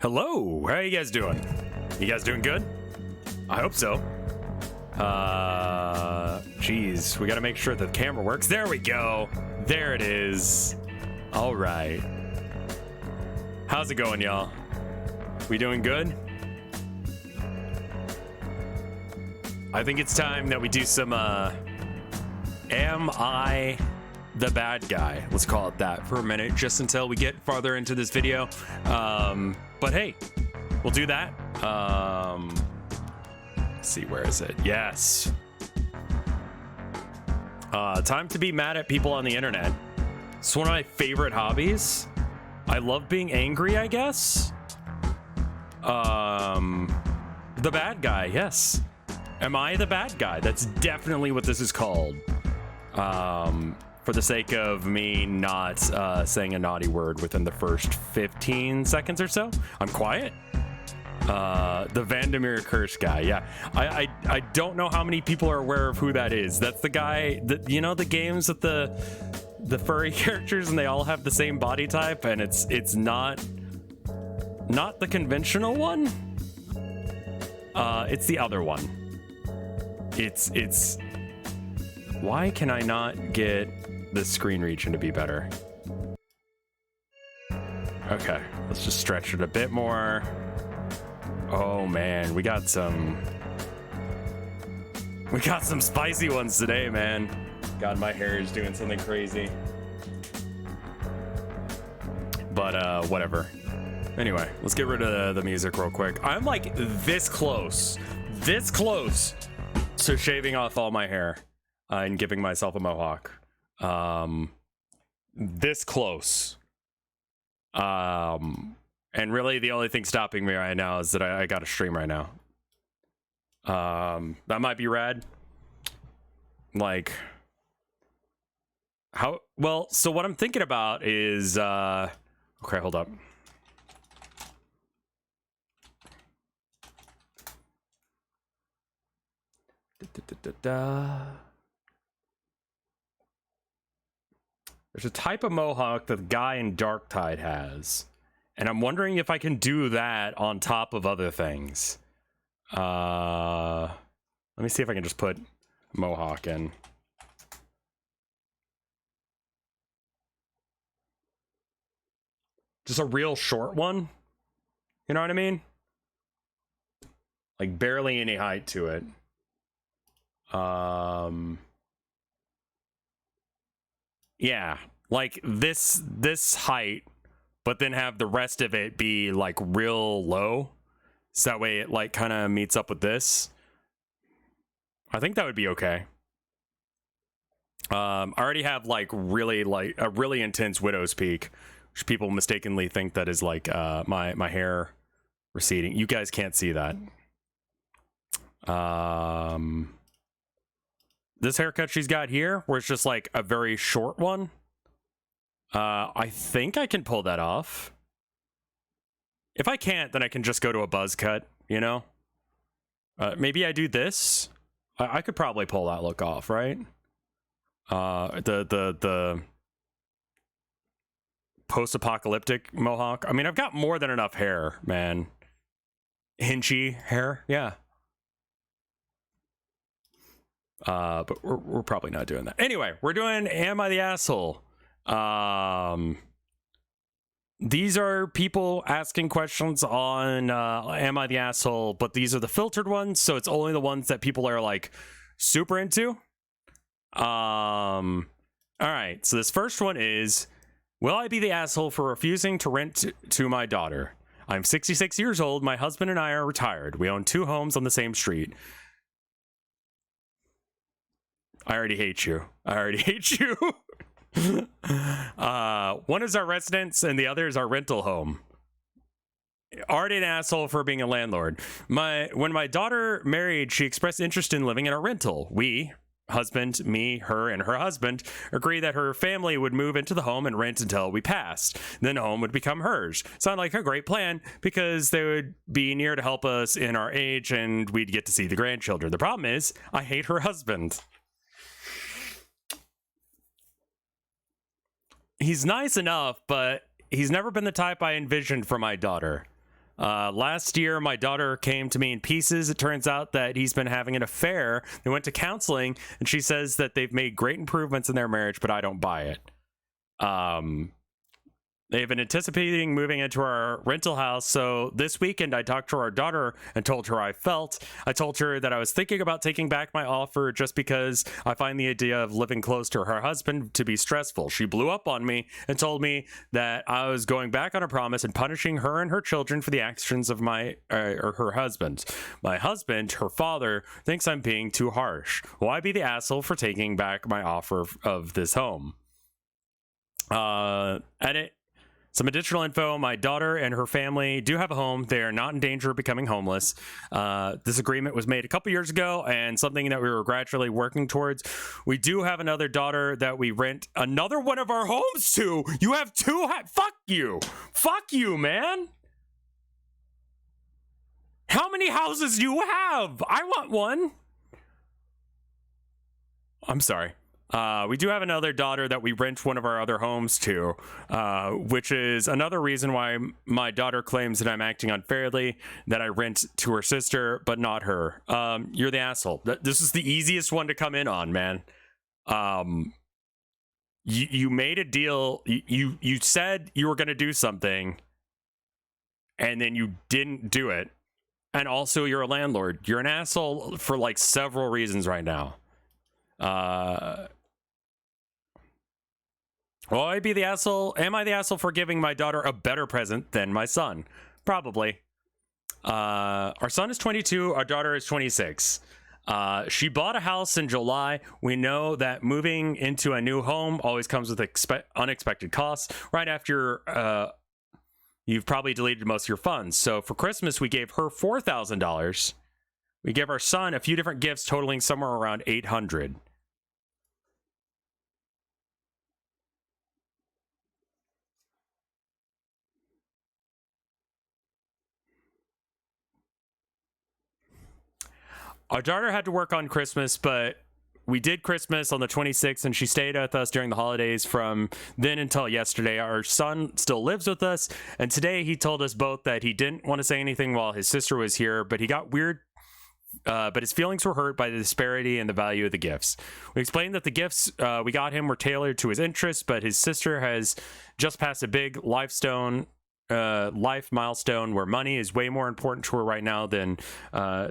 Hello, how you guys doing? You guys doing good? I hope so. Geez, we gotta make sure the camera works. There we go. There it is. All right. How's it going, y'all? We doing good? I think it's time that we do some, Am I the Bad Guy? Let's call it that for a minute, just until we get farther into this video. But hey, we'll do that. Let's see, where is it? Yes. Time to be mad at people on the internet. It's one of my favorite hobbies. I love being angry, I guess. The bad guy, yes. Am I the bad guy? That's definitely what this is called. For the sake of me not saying a naughty word within the first 15 seconds or so. I'm quiet. The Vandermeer Curse guy, yeah. I don't know how many people are aware of who that is. That's the guy that, you know, the games with the furry characters and they all have the same body type, and it's not the conventional one. It's the other one. It's why can I not get the screen region to be better? Okay, let's just stretch it a bit more. Oh man, we got some spicy ones today, man. God, my hair is doing something crazy. But whatever. Anyway, let's get rid of the music real quick. I'm like this close to shaving off all my hair and giving myself a mohawk. This close. And really the only thing stopping me right now is that I got to stream right now. That might be rad. Like, how, well, so what I'm thinking about is, okay, hold up. There's a type of mohawk that the guy in Darktide has, and I'm wondering if I can do that on top of other things. Let me see if I can just put mohawk in. Just a real short one. You know what I mean? Like barely any height to it. Yeah, like this height, but then have the rest of it be like real low, so that way it like kind of meets up with this. I think that would be okay. I already have like a really intense widow's peak, which people mistakenly think that is like my hair receding. You guys can't see that. This haircut she's got here, where it's just like a very short one. I think I can pull that off. If I can't, then I can just go to a buzz cut, you know? Maybe I do this. I could probably pull that look off, right? The post-apocalyptic mohawk. I mean, I've got more than enough hair, man. Hinchy hair, yeah. But we're probably not doing that. Anyway, we're doing Am I the Asshole? These are people asking questions on Am I the Asshole, but these are the filtered ones, so it's only the ones that people are like super into. All right, so this first one is, will I be the asshole for refusing to rent to my daughter? I'm 66 years old. My husband and I are retired. We own 2 homes on the same street. I already hate you. I already hate you. One is our residence and the other is our rental home. Already an asshole for being a landlord. When my daughter married, she expressed interest in living in a rental. We, husband, me, her, and her husband, agreed that her family would move into the home and rent until we passed. Then the home would become hers. Sounded like a great plan because they would be near to help us in our age and we'd get to see the grandchildren. The problem is, I hate her husband. He's nice enough, but he's never been the type I envisioned for my daughter. Last year, my daughter came to me in pieces. It turns out that he's been having an affair. They went to counseling, and she says that they've made great improvements in their marriage, but I don't buy it. They've been anticipating moving into our rental house, so this weekend I talked to our daughter and told her how I felt. I told her that I was thinking about taking back my offer just because I find the idea of living close to her husband to be stressful. She blew up on me and told me that I was going back on a promise and punishing her and her children for the actions of her husband. My husband, her father, thinks I'm being too harsh. Will I be the asshole for taking back my offer of this home? Edit. Some additional info. My daughter and her family do have a home. They are not in danger of becoming homeless. This agreement was made a couple years ago and something that we were gradually working towards. We do have another daughter that we rent another one of our homes to. You have two? Fuck you. Fuck you, man. How many houses do you have? I want one. I'm sorry. We do have another daughter that we rent one of our other homes to, which is another reason why my daughter claims that I'm acting unfairly, that I rent to her sister, but not her. You're the asshole. This is the easiest one to come in on, man. You made a deal. You said you were going to do something, and then you didn't do it. And also, you're a landlord. You're an asshole for like several reasons right now. Will I be the asshole? Am I the asshole for giving my daughter a better present than my son? Probably. Our son is 22. Our daughter is 26. She bought a house in July. We know that moving into a new home always comes with unexpected costs. Right after you've probably deleted most of your funds. So for Christmas, we gave her $4,000. We gave our son a few different gifts totaling somewhere around $800. Our daughter had to work on Christmas, but we did Christmas on the 26th, and she stayed with us during the holidays from then until yesterday. Our son still lives with us, and today he told us both that he didn't want to say anything while his sister was here, but he got weird. But his feelings were hurt by the disparity and the value of the gifts. We explained that the gifts we got him were tailored to his interests, but his sister has just passed a big life milestone where money is way more important to her right now than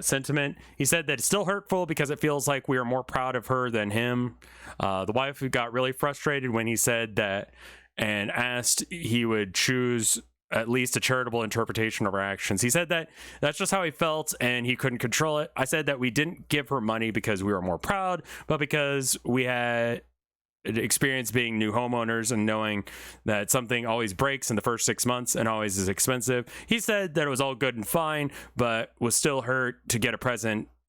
sentiment. He said that it's still hurtful because it feels like we are more proud of her than him. The wife got really frustrated when he said that and asked he would choose at least a charitable interpretation of our actions. He said that that's just how he felt and he couldn't control it. I said that we didn't give her money because we were more proud, but because we had experience being new homeowners and knowing that something always breaks in the first 6 months and always is expensive. He said that it was all good and fine, but was still hurt to get a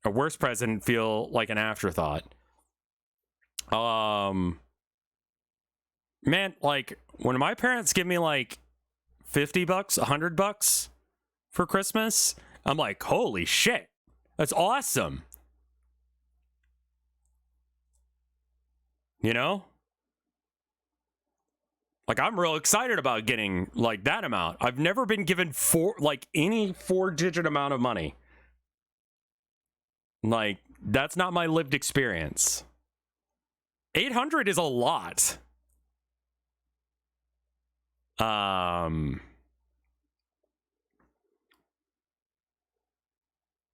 worse present, feel like an afterthought. Man, like when my parents give me like $50, $100 for Christmas, I'm like, holy shit, that's awesome. You know? Like, I'm real excited about getting, like, that amount. I've never been given any 4-digit amount of money. Like, that's not my lived experience. 800 is a lot.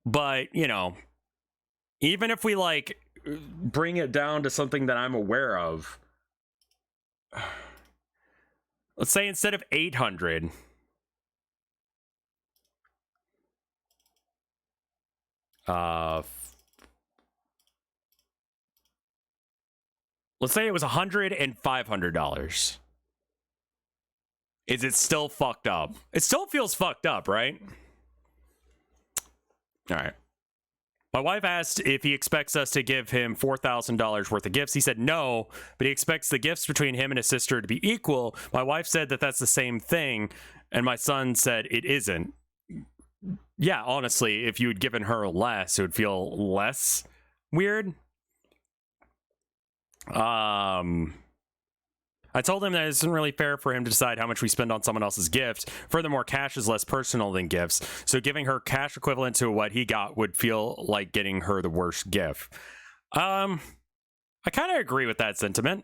But, you know, even if we, like, bring it down to something that I'm aware of, let's say instead of 800, let's say it was $100 and $500. Is it still fucked up? It still feels fucked up, right? All right. My wife asked if he expects us to give him $4,000 worth of gifts. He said no, but he expects the gifts between him and his sister to be equal. My wife said that that's the same thing, and my son said it isn't. Yeah, honestly, if you had given her less, it would feel less weird. I I told him that it isn't really fair for him to decide how much we spend on someone else's gift. Furthermore, cash is less personal than gifts, so giving her cash equivalent to what he got would feel like getting her the worst gift. I kind of agree with that sentiment.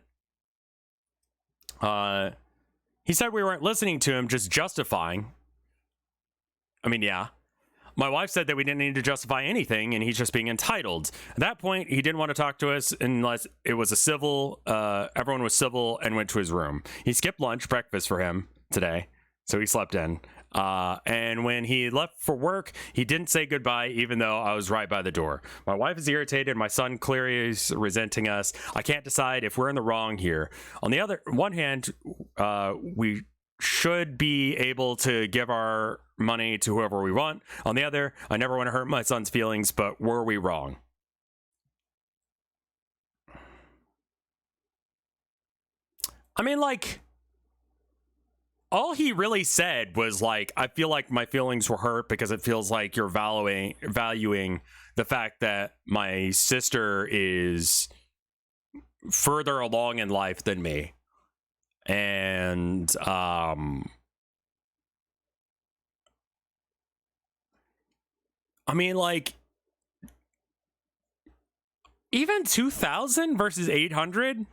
He said we weren't listening to him, just justifying. I mean, yeah. My wife said that we didn't need to justify anything, and he's just being entitled. At that point, he didn't want to talk to us unless it was a civil, everyone was civil and went to his room. He skipped lunch, breakfast for him today, so he slept in. And when he left for work, he didn't say goodbye, even though I was right by the door. My wife is irritated. My son clearly is resenting us. I can't decide if we're in the wrong here. On the other one hand, we should be able to give our money to whoever we want. On the other, I never want to hurt my son's feelings, but were we wrong? I mean, like, all he really said was like, I feel like my feelings were hurt because it feels like you're valuing the fact that my sister is further along in life than me. And I mean, like, even 2,000 versus 800,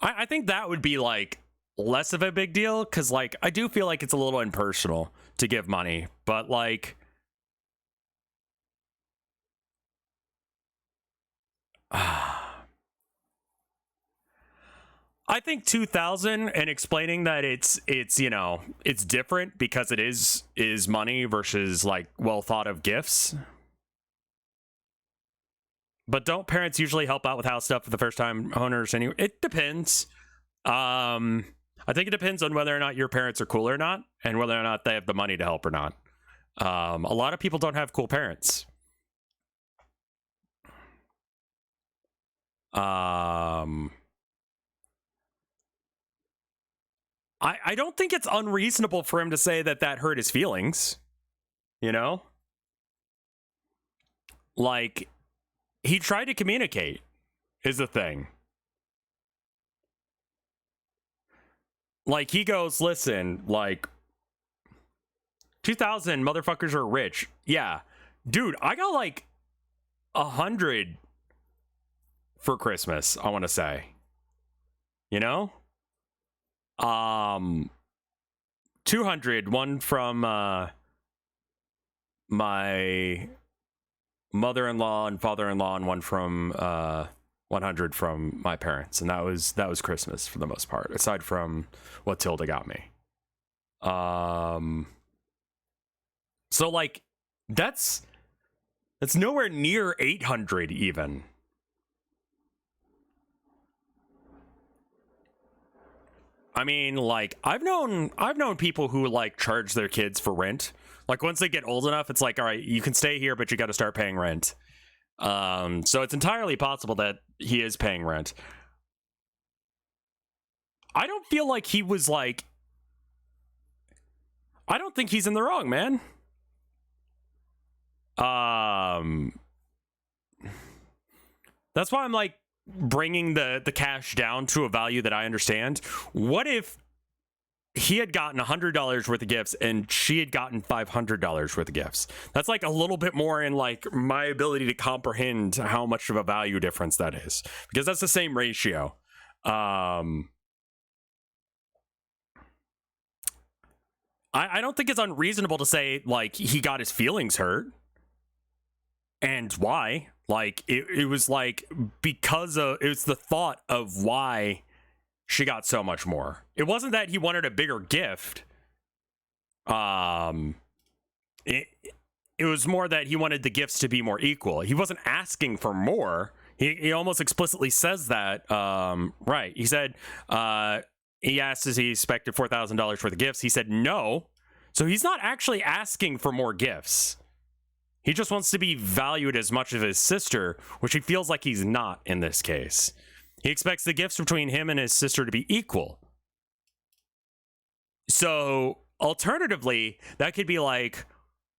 I think that would be like less of a big deal, because like I do feel like it's a little impersonal to give money, but like I think 2,000 and explaining that it's you know, it's different because it is money versus like well thought of gifts. But don't parents usually help out with house stuff for the first time owners anyway? It depends. I think it depends on whether or not your parents are cool or not, and whether or not they have the money to help or not. A lot of people don't have cool parents. I don't think it's unreasonable for him to say that that hurt his feelings, you know? Like, he tried to communicate, is the thing. Like, he goes, listen, like, 2,000 motherfuckers are rich. Yeah. Dude, I got like 100 for Christmas, I want to say. You know? 200, one from my mother-in-law and father-in-law, and one from 100 from my parents, and that was Christmas for the most part, aside from what Tilda got me. So like that's nowhere near 800 even. I mean, like, I've known people who like charge their kids for rent. Like, once they get old enough, it's like, all right, you can stay here, but you got to start paying rent. So it's entirely possible that he is paying rent. I don't feel like he was like, I don't think he's in the wrong, man. That's why I'm like bringing the cash down to a value that I understand. What if he had gotten $100 worth of gifts and she had gotten $500 worth of gifts? That's like a little bit more in like my ability to comprehend how much of a value difference that is, because that's the same ratio. I don't think it's unreasonable to say like he got his feelings hurt. And why? Like, it was like, because of, it was the thought of why she got so much more. It wasn't that he wanted a bigger gift. It was more that he wanted the gifts to be more equal. He wasn't asking for more. He almost explicitly says that. Right. He said, he asked if he expected $4,000 worth of gifts. He said no. So he's not actually asking for more gifts. He just wants to be valued as much as his sister, which he feels like he's not in this case. He expects the gifts between him and his sister to be equal. So, alternatively, that could be like,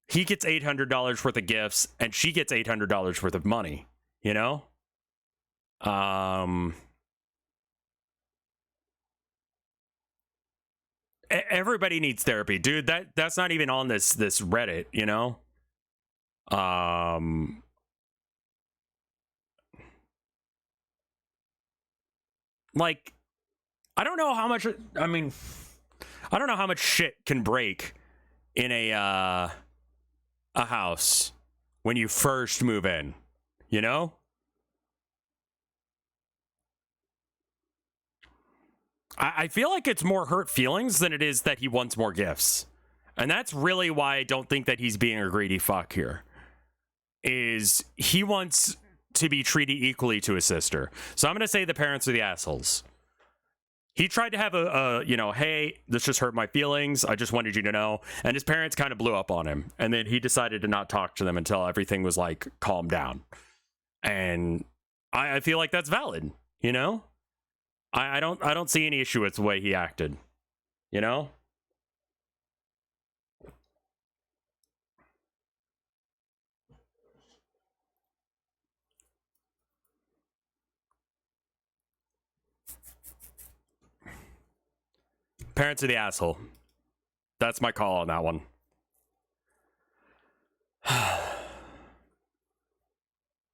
he gets $800 worth of gifts and she gets $800 worth of money, you know? everybody needs therapy, dude. That's not even on this Reddit, you know. Like, I don't know how much. I mean, I don't know how much shit can break in a house when you first move in, you know. I feel like it's more hurt feelings than it is that he wants more gifts. And that's really why I don't think that he's being a greedy fuck here. Is he wants to be treated equally to his sister. So I'm going to say the parents are the assholes. He tried to have a, you know, hey, this just hurt my feelings. I just wanted you to know. And his parents kind of blew up on him. And then he decided to not talk to them until everything was like calmed down. And I feel like that's valid, you know? I don't see any issue with the way he acted, you know? Parents are the asshole. That's my call on that one.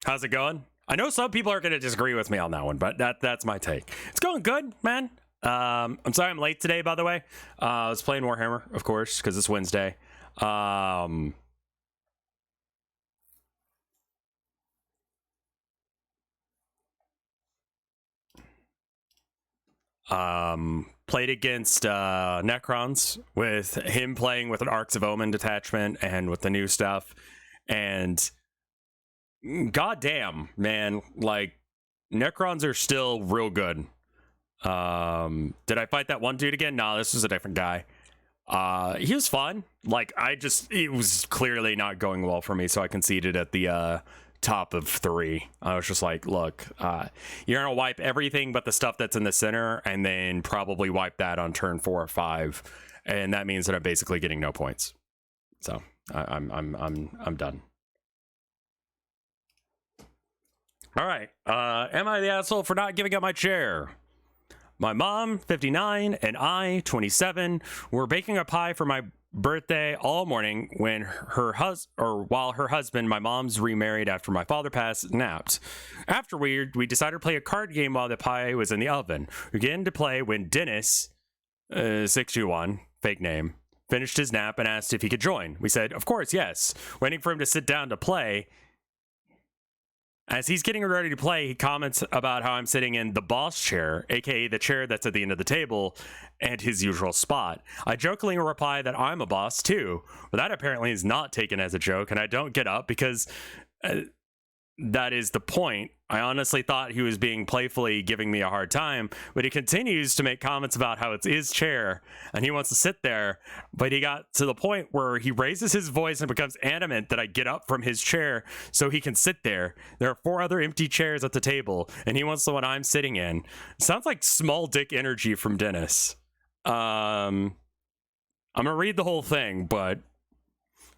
How's it going? I know some people are going to disagree with me on that one, but that's my take. It's going good, man. I'm sorry I'm late today, by the way. I was playing Warhammer, of course, because it's Wednesday. Played against Necrons with him playing with an Arcs of Omen detachment and with the new stuff. And goddamn, man, like Necrons are still real good. Did I fight that one dude again? No, this was a different guy. He was fun. Like it was clearly not going well for me, so I conceded at the top of 3. I was just like, look, you're gonna wipe everything but the stuff that's in the center, and then probably wipe that on turn 4 or 5, and that means that I'm basically getting no points. So I'm done. All right. Am I the asshole for not giving up my chair? My mom, 59, and I, 27, were baking a pie for my birthday all morning when while her husband, my mom's remarried after my father passed, napped. Afterward, we decided to play a card game while the pie was in the oven. We began to play when Dennis, 621, fake name, finished his nap and asked if he could join. We said, of course, yes. Waiting for him to sit down to play. As he's getting ready to play, he comments about how I'm sitting in the boss chair, aka the chair that's at the end of the table, and his usual spot. I jokingly reply that I'm a boss too, but that apparently is not taken as a joke, and I don't get up because that is the point. I honestly thought he was being playfully giving me a hard time, but he continues to make comments about how it's his chair and he wants to sit there. But he got to the point where he raises his voice and becomes adamant that I get up from his chair so he can sit there. There are 4 other empty chairs at the table and he wants the one I'm sitting in. Sounds like small dick energy from Dennis. I'm gonna read the whole thing, but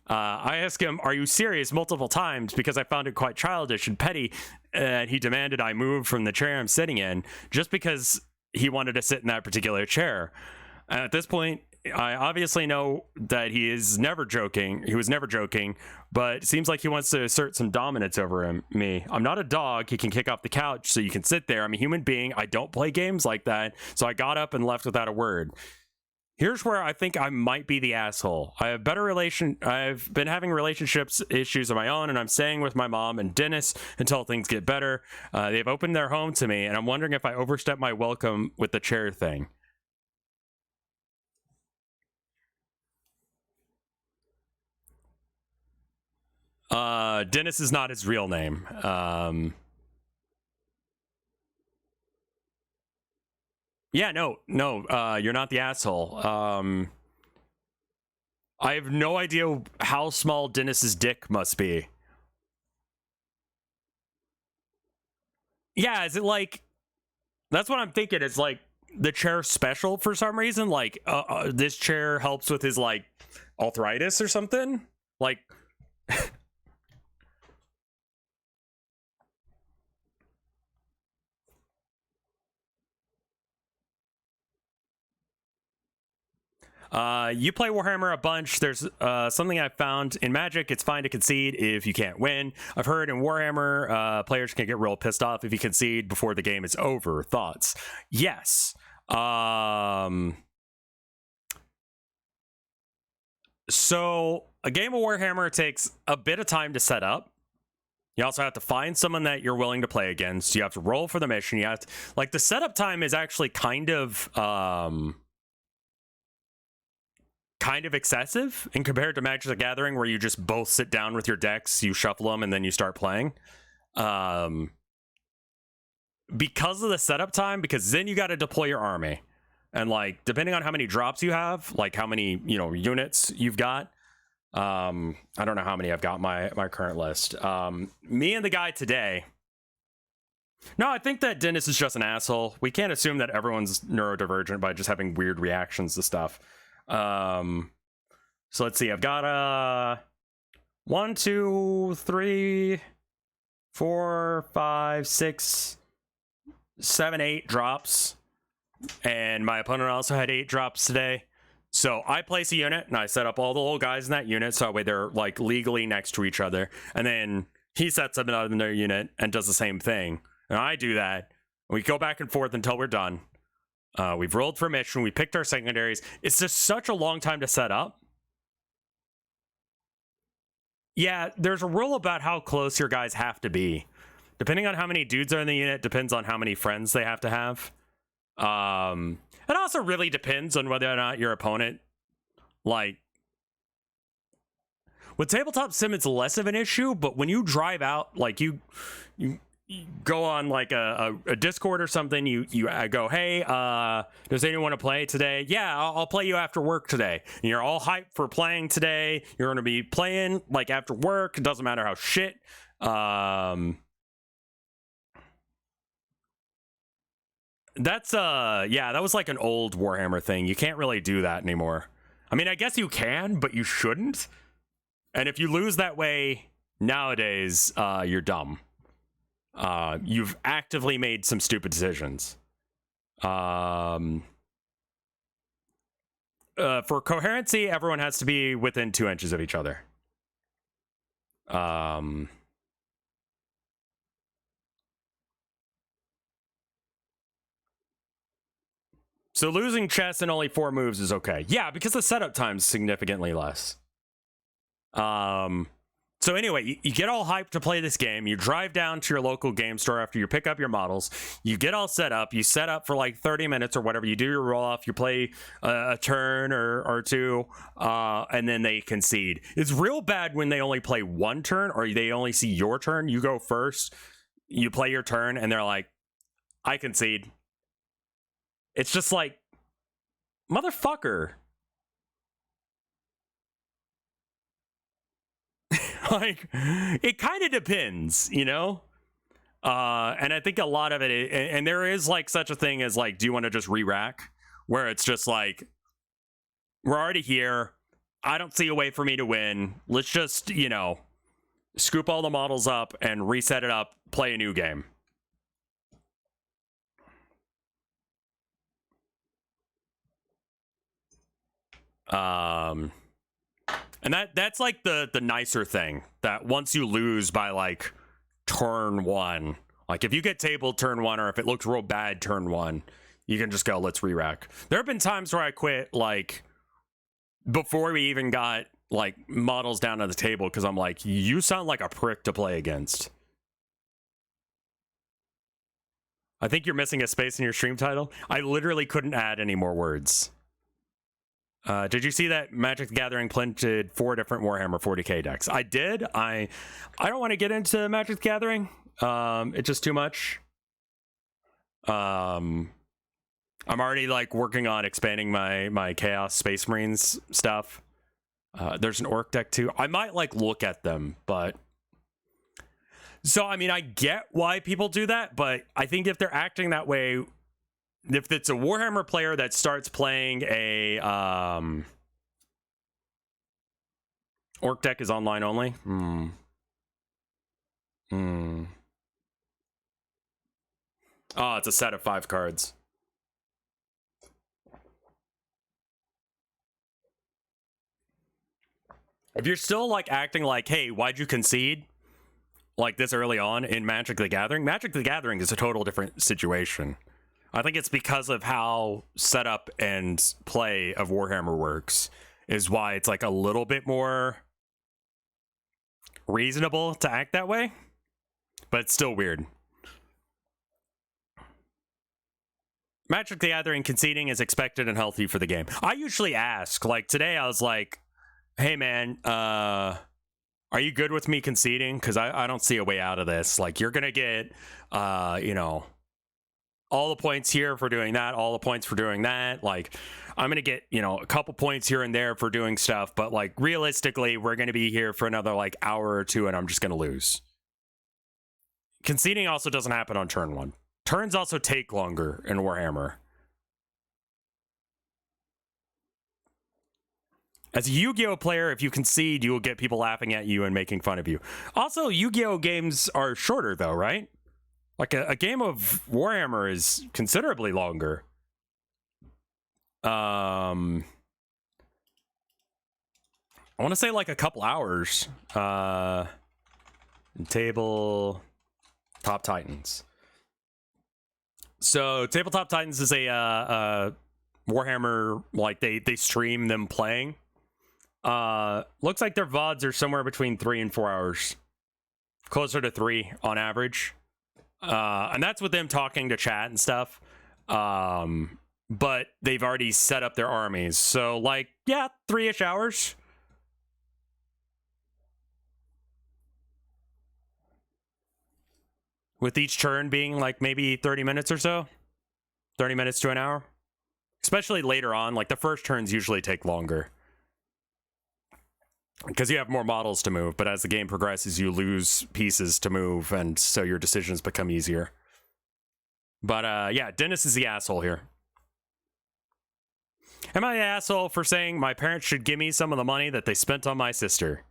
I asked him, are you serious, multiple times, because I found it quite childish and petty, and he demanded I move from the chair I'm sitting in just because he wanted to sit in that particular chair. At this point, I obviously know that he was never joking, but it seems like he wants to assert some dominance over me. I'm not a dog. He can kick off the couch so you can sit there. I'm a human being. I don't play games like that, so I got up and left without a word. Here's where I think I might be the asshole. I've been having relationships issues of my own, and I'm staying with my mom and Dennis until things get better. They've opened their home to me, and I'm wondering if I overstep my welcome with the chair thing. Dennis is not his real name. Yeah, no, you're not the asshole. I have no idea how small Dennis's dick must be. Yeah, is it like... That's what I'm thinking. It's like the chair special for some reason. Like, this chair helps with his, like, arthritis or something. Like... You play Warhammer a bunch. There's something I found in Magic. It's fine to concede if you can't win. I've heard in Warhammer, players can get real pissed off if you concede before the game is over. Thoughts? Yes. So a game of Warhammer takes a bit of time to set up. You also have to find someone that you're willing to play against. You have to roll for the mission. You have to, like, the setup time is actually kind of excessive in compared to Magic the Gathering, where you just both sit down with your decks, you shuffle them, and then you start playing. Because of the setup time, because then you got to deploy your army, and like depending on how many drops you have, like how many units you've got. I don't know how many I've got my current list. Me and the guy today. No, I think that Dennis is just an asshole. We can't assume that everyone's neurodivergent by just having weird reactions to stuff. So let's see. I've got 1, 2, 3, 4, 5, 6, 7, 8 drops, and my opponent also had 8 drops today. So I place a unit and I set up all the little guys in that unit so that way they're like legally next to each other, and then he sets up another unit and does the same thing, and I do that. We go back and forth until we're done. We've rolled for mission. We picked our secondaries. It's just such a long time to set up. Yeah, there's a rule about how close your guys have to be. Depending on how many dudes are in the unit, depends on how many friends they have to have. It also really depends on whether or not your opponent, like, with tabletop sim, it's less of an issue, but when you drive out, like you go on like a Discord or something, you go, hey, does anyone want to play today? Yeah, I'll play you after work today. And you're all hyped for playing today. You're going to be playing like after work. It doesn't matter how shit. That's yeah, that was like an old Warhammer thing. You can't really do that anymore. I mean, I guess you can, but you shouldn't. And if you lose that way nowadays, you're dumb. You've actively made some stupid decisions. For coherency, everyone has to be within 2 inches of each other. So losing chess in only 4 moves is okay. Yeah, because the setup time's significantly less. So anyway, you get all hyped to play this game. You drive down to your local game store after you pick up your models. You get all set up. You set up for like 30 minutes or whatever. You do your roll off. You play a turn or two, and then they concede. It's real bad when they only play 1 turn or they only see your turn. You go first. You play your turn, and they're like, I concede. It's just like, motherfucker. Like, it kind of depends, you know? And I think a lot of it, and there is like such a thing as like, do you want to just re-rack? Where it's just like, we're already here. I don't see a way for me to win. Let's just, scoop all the models up and reset it up, play a new game. And that's like the nicer thing, that once you lose by like turn 1, like if you get tabled turn 1 or if it looks real bad turn 1, you can just go, let's re-rack. There have been times where I quit like before we even got like models down on the table because I'm like, you sound like a prick to play against. I think you're missing a space in your stream title. I literally couldn't add any more words. Did you see that Magic the Gathering printed 4 different Warhammer 40k decks? I did. I don't want to get into Magic the Gathering. It's just too much. I'm already like working on expanding my Chaos Space Marines stuff. There's an Orc deck too. I might like look at them, but so I mean I get why people do that, but I think if they're acting that way, if it's a Warhammer player that starts playing a Orc deck is online only. Oh, it's a set of 5 cards. If you're still like acting like, hey, why'd you concede like this early on in Magic the Gathering? Magic the Gathering is a total different situation. I think it's because of how setup and play of Warhammer works is why it's like a little bit more reasonable to act that way, but it's still weird. Magic the Gathering conceding is expected and healthy for the game. I usually ask, like today I was like, hey man, are you good with me conceding? Because I don't see a way out of this. Like, you're gonna get you know, all the points here for doing that, all the points for doing that. Like, I'm gonna get, you know, a couple points here and there for doing stuff, but like realistically we're gonna be here for another like hour or two and I'm just gonna lose. Conceding also doesn't happen on turn one. Turns also take longer in Warhammer. As a Yu-Gi-Oh player, if you concede, you will get people laughing at you and making fun of you. Also, Yu-Gi-Oh games are shorter though, right? Like a game of Warhammer is considerably longer. I want to say like a couple hours. Tabletop Titans. So Tabletop Titans is a Warhammer, like they stream them playing. Looks like their VODs are somewhere between 3 and 4 hours. Closer to 3 on average. And that's with them talking to chat and stuff. But they've already set up their armies. So like, yeah, 3-ish hours. With each turn being like maybe 30 minutes or so. 30 minutes to an hour. Especially later on, like the first turns usually take longer. Because you have more models to move, but as the game progresses, you lose pieces to move, and so your decisions become easier. But yeah, Dennis is the asshole here. Am I the asshole for saying my parents should give me some of the money that they spent on my sister?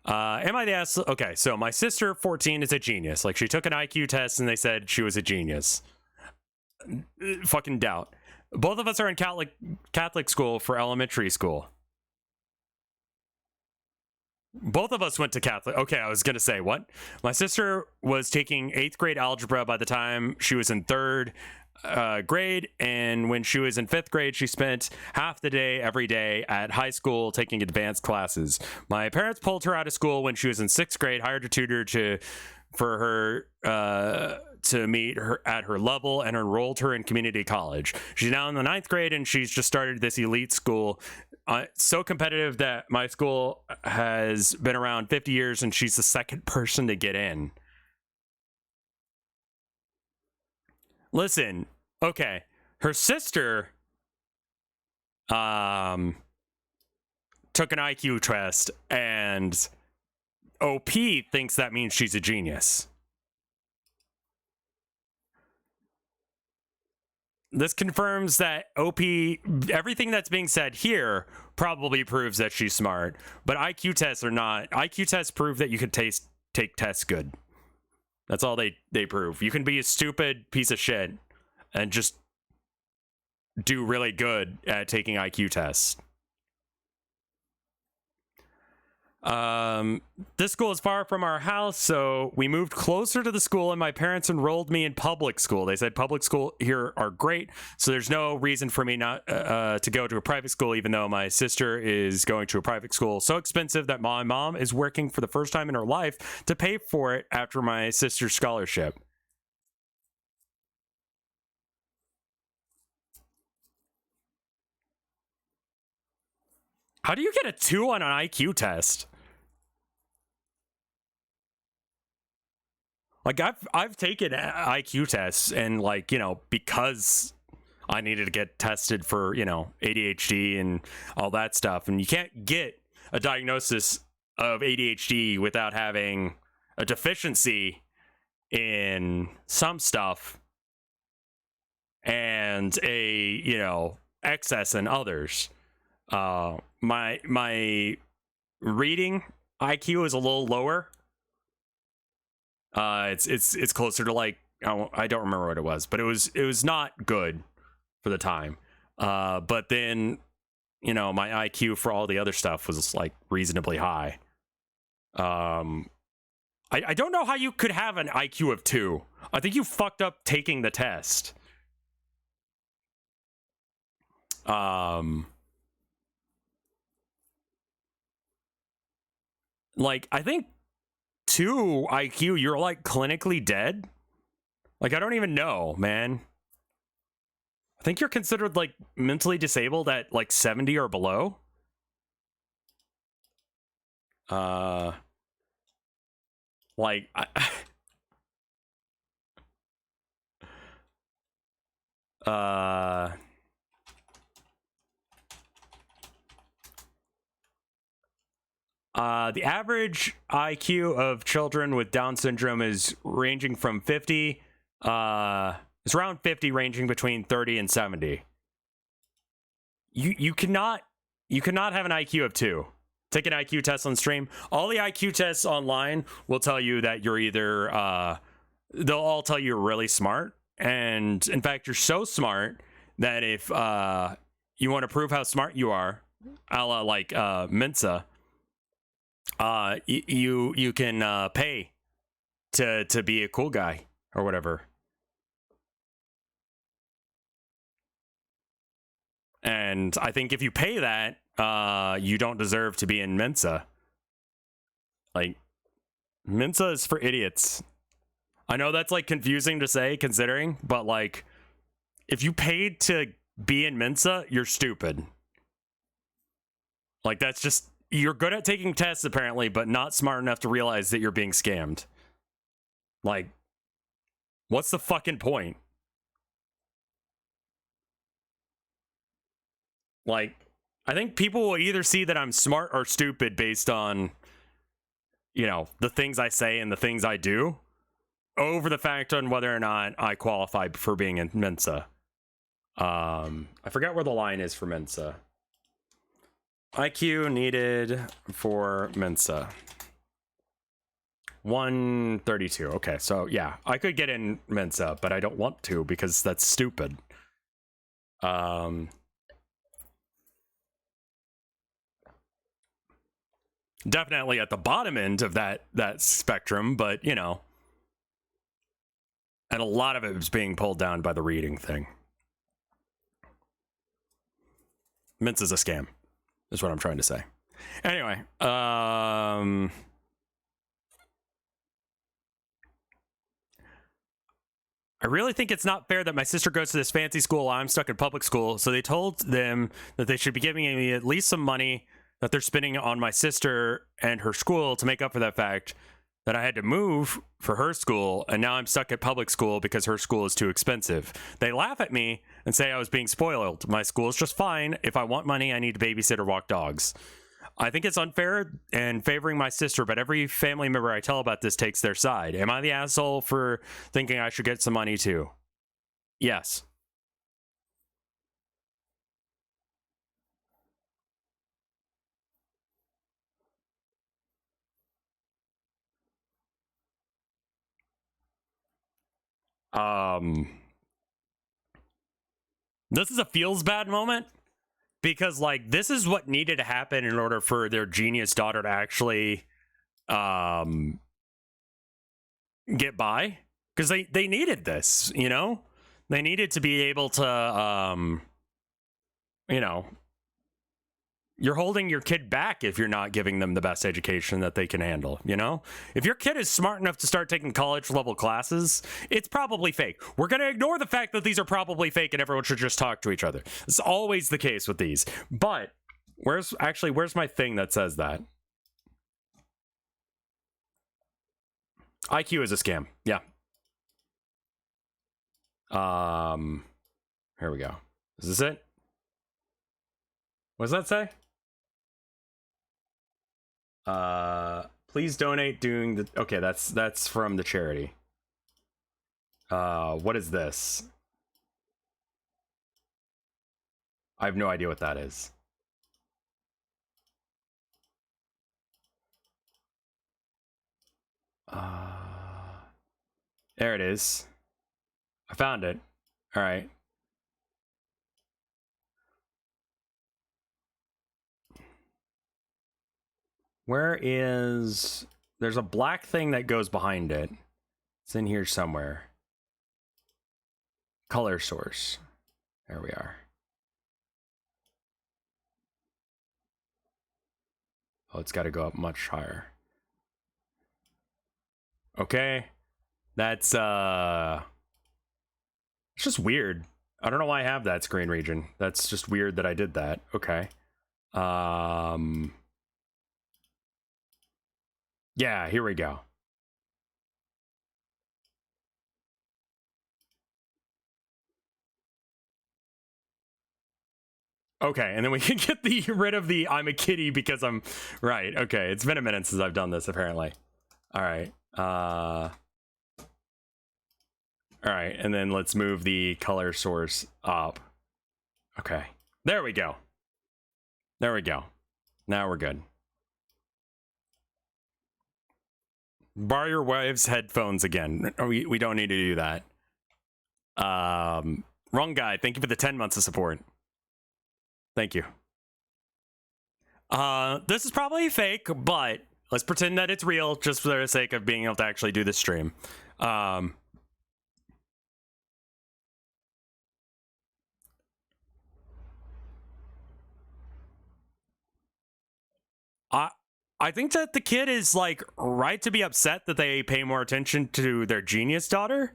Am I the asshole? Okay, so my sister, 14, is a genius. Like, she took an IQ test and they said she was a genius. Fucking doubt. Both of us are in Catholic school for elementary school. Both of us went to Catholic. Okay, I was gonna say, what? My sister was taking 8th grade algebra by the time she was in 3rd grade, and when she was in 5th grade, she spent half the day every day at high school taking advanced classes. My parents pulled her out of school when she was in 6th grade, hired a tutor for her to meet her at her level, and enrolled her in community college. She's now in the 9th grade, and she's just started this elite school. So competitive that my school has been around 50 years, and she's the second person to get in. Listen, okay, her sister took an IQ test, and OP thinks that means she's a genius. This confirms that OP, everything that's being said here probably proves that she's smart, but IQ tests are not. IQ tests prove that you can take tests good. That's all they prove. You can be a stupid piece of shit and just do really good at taking IQ tests. This school is far from our house, so we moved closer to the school, and my parents enrolled me in public school. They said public school here are great, so there's no reason for me not to go to a private school, even though my sister is going to a private school so expensive that my mom is working for the first time in her life to pay for it after my sister's scholarship. How do you get a 2 on an IQ test? Like, I've taken IQ tests, and like, you know, because I needed to get tested for, you know, ADHD and all that stuff, and you can't get a diagnosis of ADHD without having a deficiency in some stuff and a, you know, excess in others. My reading IQ is a little lower. It's closer to like, I don't remember what it was, but it was not good for the time. But then you know, my IQ for all the other stuff was like reasonably high. I don't know how you could have an IQ of 2. I think you fucked up taking the test. Like, I think 2 IQ, you're like clinically dead. Like, I don't even know, man. I think you're considered like mentally disabled at like 70 or below. Like, the average IQ of children with Down syndrome is ranging from 50. It's around 50, ranging between 30 and 70. You cannot have an IQ of 2. Take an IQ test on stream. All the IQ tests online will tell you that you're either they'll all tell you you're really smart, and in fact you're so smart that if you want to prove how smart you are, a la like Mensa, you can pay to be a cool guy or whatever. And I think if you pay that, you don't deserve to be in Mensa. Like, Mensa is for idiots. I know that's like confusing to say considering, but like, if you paid to be in Mensa, you're stupid. Like, that's just, you're good at taking tests apparently, but not smart enough to realize that you're being scammed. Like, what's the fucking point? Like, I think people will either see that I'm smart or stupid based on, you know, the things I say and the things I do, over the fact on whether or not I qualify for being in Mensa. I forget where the line is for Mensa. IQ needed for Mensa. 132. Okay, so yeah, I could get in Mensa, but I don't want to because that's stupid. Definitely at the bottom end of that spectrum, but you know, and a lot of it was being pulled down by the reading thing. Mensa's a scam, is what I'm trying to say. Anyway, I really think it's not fair that my sister goes to this fancy school while I'm stuck in public school, so they told them that they should be giving me at least some money that they're spending on my sister and her school to make up for that fact that I had to move for her school, and now I'm stuck at public school because her school is too expensive. They laugh at me and say I was being spoiled. My school is just fine. If I want money, I need to babysit or walk dogs. I think it's unfair and favoring my sister, but every family member I tell about this takes their side. Am I the asshole for thinking I should get some money too? Yes. This is a feels bad moment because like this is what needed to happen in order for their genius daughter to actually get by, because they needed this, you know, they needed to be able to you know, you're holding your kid back if you're not giving them the best education that they can handle, you know? If your kid is smart enough to start taking college level classes, it's probably fake. We're going to ignore the fact that these are probably fake and everyone should just talk to each other. It's always the case with these. But where's my thing that says that? IQ is a scam. Yeah. Here we go. Is this it? What does that say? Please donate doing the, okay, that's from the charity. What is this? I have no idea what that is. There it is. I found it. All right. Where is... There's a black thing that goes behind it. It's in here somewhere. Color source. There we are. Oh, it's got to go up much higher. Okay. That's, it's just weird. I don't know why I have that screen region. That's just weird that I did that. Okay. Yeah, here we go. Okay, and then we can get rid of the I'm a kitty because I'm right. Okay, it's been a minute since I've done this apparently. All right. All right, and then let's move the color source up. Okay. There we go. There we go. Now we're good. Borrow your wife's headphones again. We don't need to do that. Wrong guy. Thank you for the 10 months of support. Thank you. This is probably fake, but let's pretend that it's real just for the sake of being able to actually do this stream. I think that the kid is like right to be upset that they pay more attention to their genius daughter.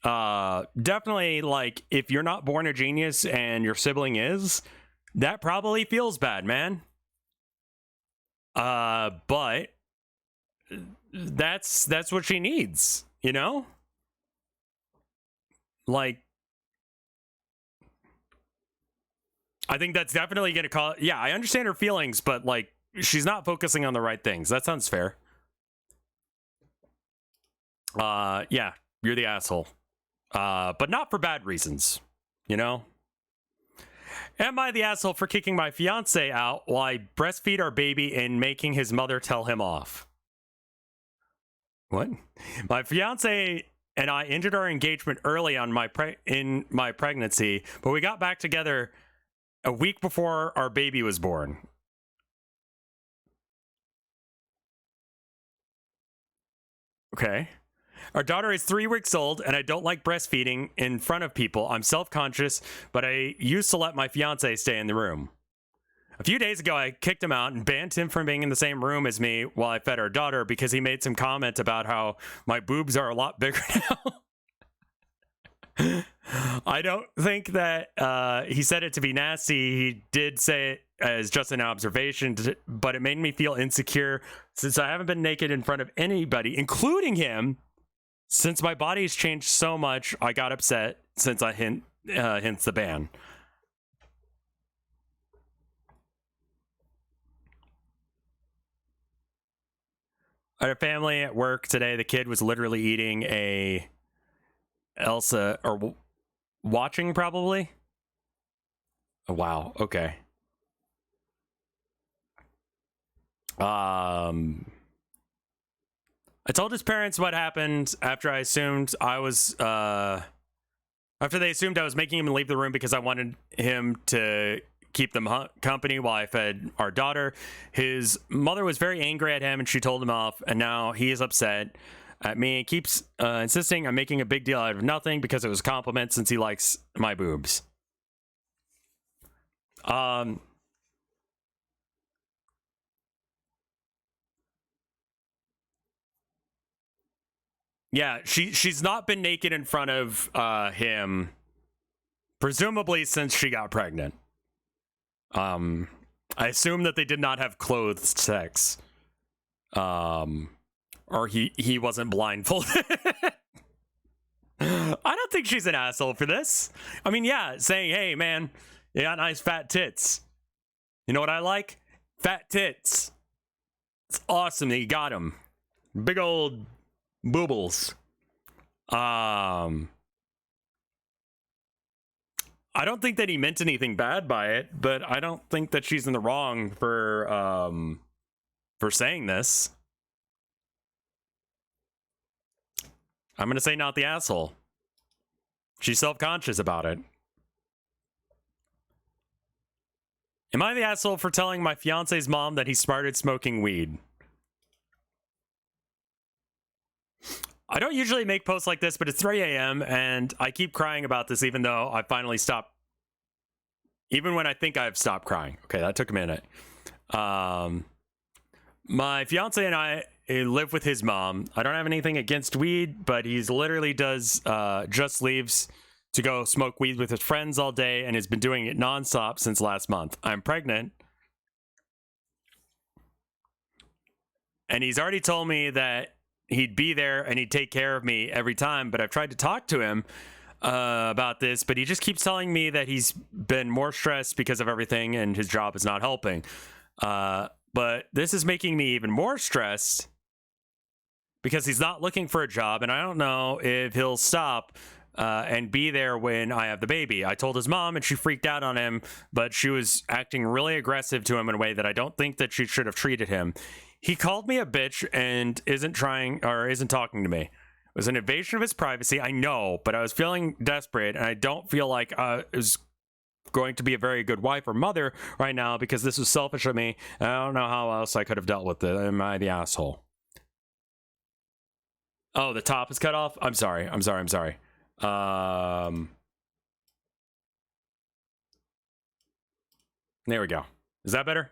Definitely, like, if you're not born a genius and your sibling is, that probably feels bad, man. But that's what she needs, you know? Like, I think that's definitely gonna call. Yeah, I understand her feelings, but like, she's not focusing on the right things. That sounds fair. Yeah, you're the asshole. But not for bad reasons, you know? Am I the asshole for kicking my fiance out while I breastfeed our baby and making his mother tell him off? What? My fiance and I ended our engagement early on in my pregnancy, but we got back together a week before our baby was born. Okay. Our daughter is 3 weeks old, and I don't like breastfeeding in front of people. I'm self-conscious, but I used to let my fiance stay in the room. A few days ago, I kicked him out and banned him from being in the same room as me while I fed our daughter because he made some comment about how my boobs are a lot bigger now. I don't think that he said it to be nasty. He did say it as just an observation, but it made me feel insecure since I haven't been naked in front of anybody, including him. Since my body has changed so much, I got upset since I hints the ban. I had a family at work today. The kid was literally eating a Elsa, or watching probably. Oh, wow. Okay. I told his parents what happened after I assumed I was, after they assumed I was making him leave the room because I wanted him to keep them company while I fed our daughter. His mother was very angry at him and she told him off, and now he is upset at me and keeps insisting I'm making a big deal out of nothing because it was a compliment since he likes my boobs. Yeah, she's not been naked in front of him, presumably since she got pregnant. I assume that they did not have clothed sex. Or he wasn't blindfolded. I don't think she's an asshole for this. I mean, yeah, saying, hey, man, you got nice fat tits. You know what I like? Fat tits. It's awesome that you got them. Big old boobles. I don't think that he meant anything bad by it, but I don't think that she's in the wrong for saying this. I'm gonna say not the asshole. She's self-conscious about it. Am I the asshole for telling my fiance's mom that he started smoking weed? I don't usually make posts like this, but it's 3 a.m. and I keep crying about this even though I finally stopped. Even when I think I've stopped crying. Okay, that took a minute. My fiance and I live with his mom. I don't have anything against weed, but he's literally just leaves to go smoke weed with his friends all day and has been doing it nonstop since last month. I'm pregnant. And he's already told me that he'd be there and he'd take care of me every time, but I've tried to talk to him about this, but he just keeps telling me that he's been more stressed because of everything and his job is not helping. But this is making me even more stressed because he's not looking for a job, and I don't know if he'll stop and be there when I have the baby. I told his mom and she freaked out on him, but she was acting really aggressive to him in a way that I don't think that she should have treated him. He called me a bitch and isn't talking to me. It was an invasion of his privacy, I know, but I was feeling desperate, and I don't feel like I was going to be a very good wife or mother right now because this was selfish of me. I don't know how else I could have dealt with it. Am I the asshole? Oh, the top is cut off? I'm sorry. There we go. Is that better?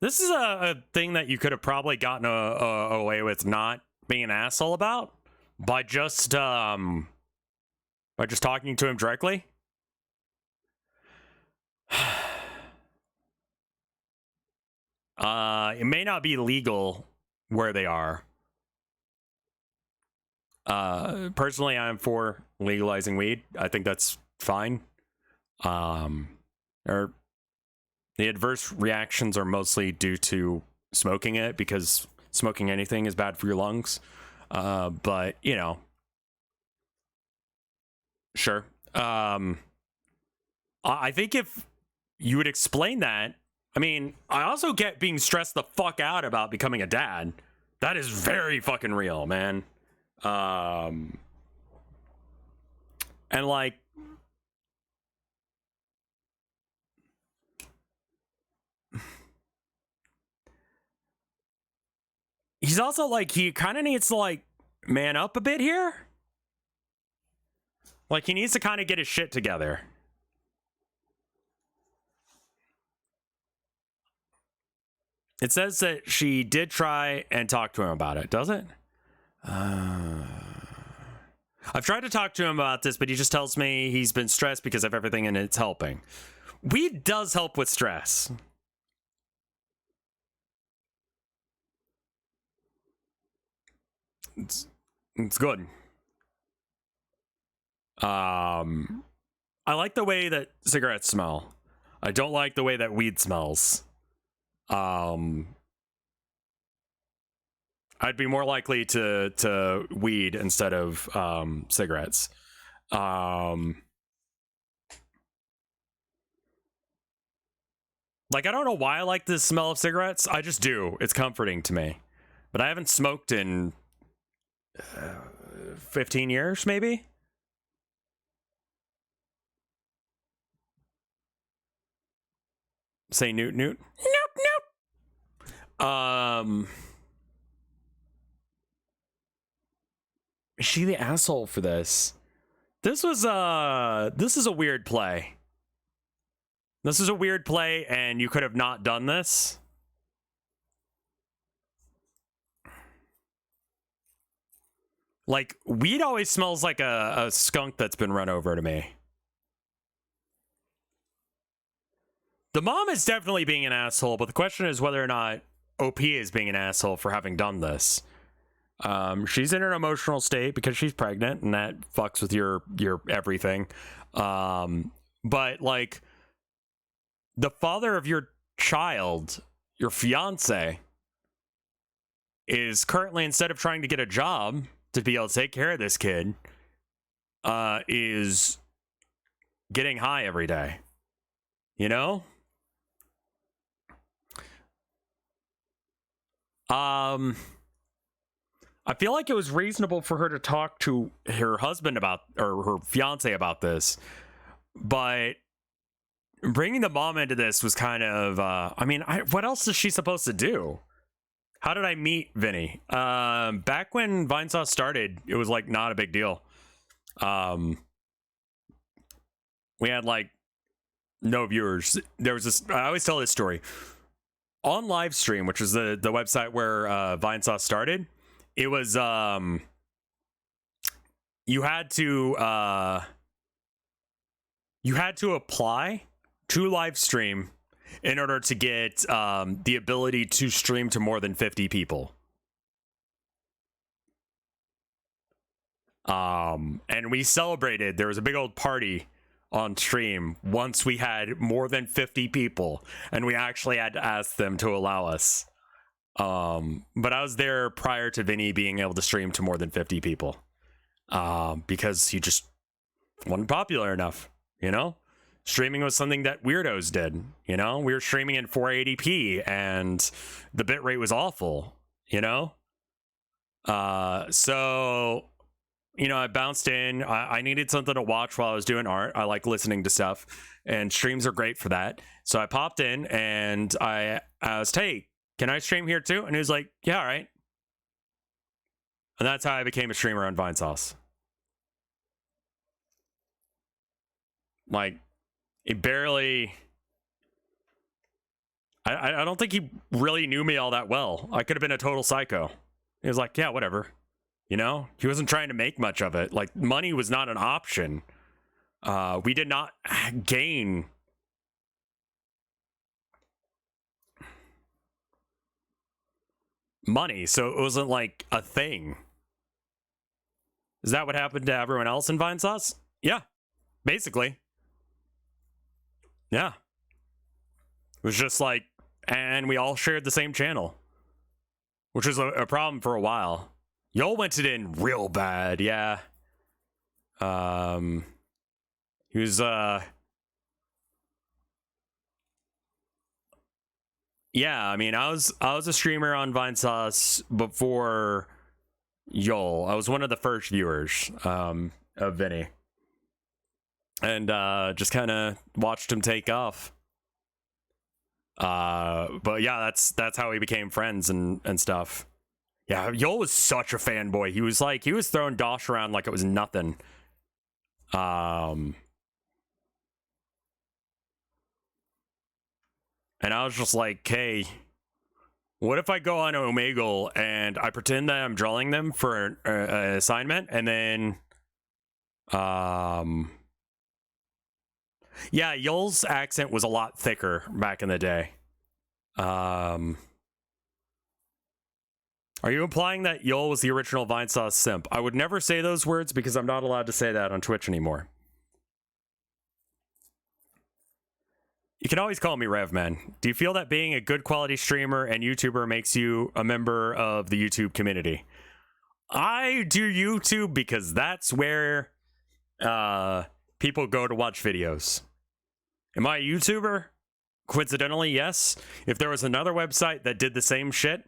This is a thing that you could have probably gotten away with not being an asshole about by just talking to him directly. It may not be legal where they are. Personally, I'm for legalizing weed. I think that's fine. Or the adverse reactions are mostly due to smoking it because smoking anything is bad for your lungs. But you know, sure. I think if you would explain that, I mean, I also get being stressed the fuck out about becoming a dad. That is very fucking real, man. And like, he's also like, he kind of needs to like man up a bit here. Like, he needs to kind of get his shit together. It says that she did try and talk to him about it, does it? I've tried to talk to him about this, but he just tells me he's been stressed because of everything and it's helping. Weed does help with stress. It's good. I like the way that cigarettes smell. I don't like the way that weed smells. I'd be more likely to weed instead of cigarettes. Like, I don't know why I like the smell of cigarettes. I just do. It's comforting to me. But I haven't smoked in 15 years, maybe? Say Newt. Nope. Is she the asshole for this? This is a weird play. This is a weird play, and you could have not done this. Like, weed always smells like a skunk that's been run over to me. The mom is definitely being an asshole, but the question is whether or not OP is being an asshole for having done this. She's in an emotional state because she's pregnant, and that fucks with your everything. But like, the father of your child, your fiance, is currently, instead of trying to get a job to be able to take care of this kid, is getting high every day. You know? I feel like it was reasonable for her to talk to her husband about, or her fiance about this, but bringing the mom into this was kind of, I mean, what else is she supposed to do? How did I meet Vinny? Back when Vinesauce started, it was like not a big deal. We had like no viewers. There was this, I always tell this story. On live stream, which was the website where Vinesauce started, it was you had to apply to live stream in order to get the ability to stream to more than 50 people. And we celebrated. There was a big old party on stream once we had more than 50 people, and we actually had to ask them to allow us. But I was there prior to Vinny being able to stream to more than 50 people, because he just wasn't popular enough, you know? Streaming was something that weirdos did, you know? We were streaming in 480p and the bitrate was awful, you know? So, you know, I bounced in. I needed something to watch while I was doing art. I like listening to stuff, and streams are great for that. So I popped in and I asked, hey, can I stream here too? And he was like, yeah, all right. And that's how I became a streamer on Vinesauce. Like, he barely... I don't think he really knew me all that well. I could have been a total psycho. He was like, yeah, whatever. You know? He wasn't trying to make much of it. Like, money was not an option. We did not gain... money, so it wasn't like a thing. Is that what happened to everyone else in Vinesauce? Yeah, basically. Yeah. It was just like, and we all shared the same channel, which was a problem for a while. Y'all went it in real bad, yeah. He was, yeah, I mean, I was a streamer on Vinesauce before Yol. I was one of the first viewers of Vinny, and just kind of watched him take off. But yeah, that's how we became friends and stuff. Yeah, Yol was such a fanboy. He was throwing Dosh around like it was nothing. And I was just like, hey, what if I go on Omegle and I pretend that I'm drawing them for an assignment, and then, yeah, Yol's accent was a lot thicker back in the day. Are you implying that Yol was the original Vinesauce simp? I would never say those words because I'm not allowed to say that on Twitch anymore. You can always call me Revman. Do you feel that being a good quality streamer and YouTuber makes you a member of the YouTube community? I do YouTube because that's where people go to watch videos. Am I a YouTuber? Coincidentally, yes. If there was another website that did the same shit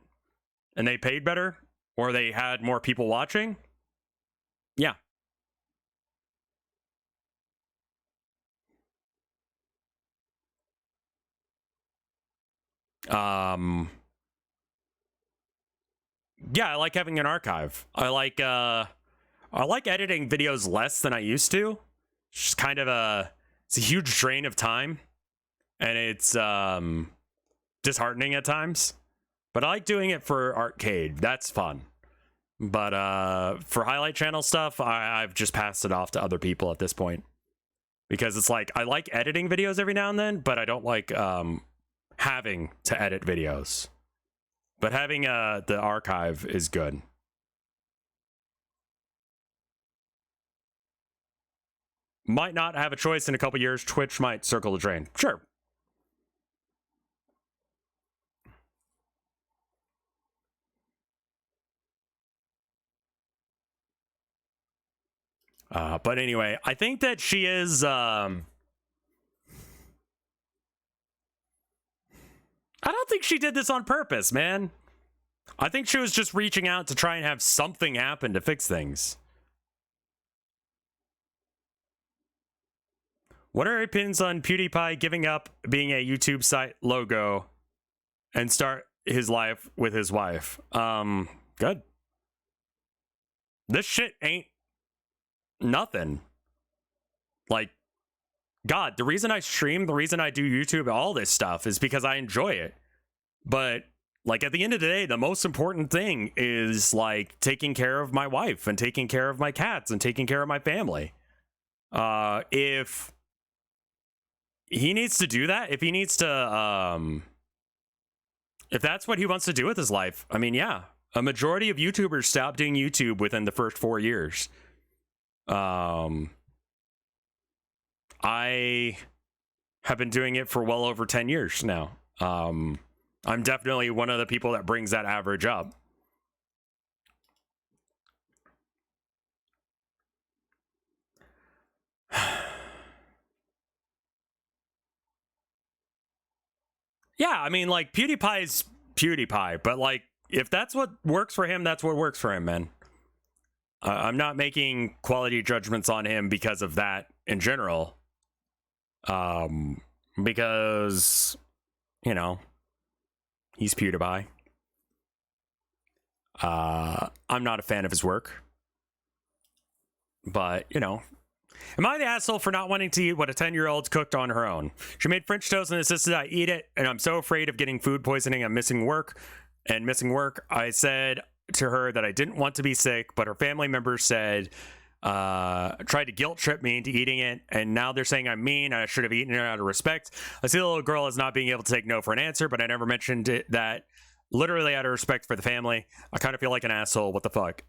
and they paid better, or they had more people watching, yeah. Yeah, I like having an archive. I like editing videos less than I used to. It's just kind of it's a huge drain of time, and it's disheartening at times. But I like doing it for arcade. That's fun. But for highlight channel stuff, I've just passed it off to other people at this point, because it's like I like editing videos every now and then, but I don't like having to edit videos. But having the archive is good. Might not have a choice in a couple years. Twitch might circle the drain. Sure. But anyway, I think that she is... I don't think she did this on purpose, man. I think she was just reaching out to try and have something happen to fix things. What are your opinions on PewDiePie giving up being a YouTube site logo and start his life with his wife? Good. This shit ain't nothing. Like, God, the reason I stream, the reason I do YouTube, all this stuff is because I enjoy it. But, like, at the end of the day, the most important thing is, like, taking care of my wife and taking care of my cats and taking care of my family. If he needs to do that, if he needs to, if that's what he wants to do with his life, I mean, yeah. A majority of YouTubers stop doing YouTube within the first 4 years. I have been doing it for well over 10 years now. I'm definitely one of the people that brings that average up. Yeah, I mean, like, PewDiePie's PewDiePie, but, like, if that's what works for him, that's what works for him, man. I'm not making quality judgments on him because of that in general. Because, you know, he's PewDiePie. I'm not a fan of his work. But, you know, am I the asshole for not wanting to eat what a 10-year-old's cooked on her own? She made French toast and insisted I eat it, and I'm so afraid of getting food poisoning and missing work. I said to her that I didn't want to be sick, but her family members said, tried to guilt trip me into eating it, and now they're saying I'm mean, I should have eaten it out of respect. I see the little girl as not being able to take no for an answer, but I never mentioned it, that literally out of respect for the family. I kind of feel like an asshole. What the fuck?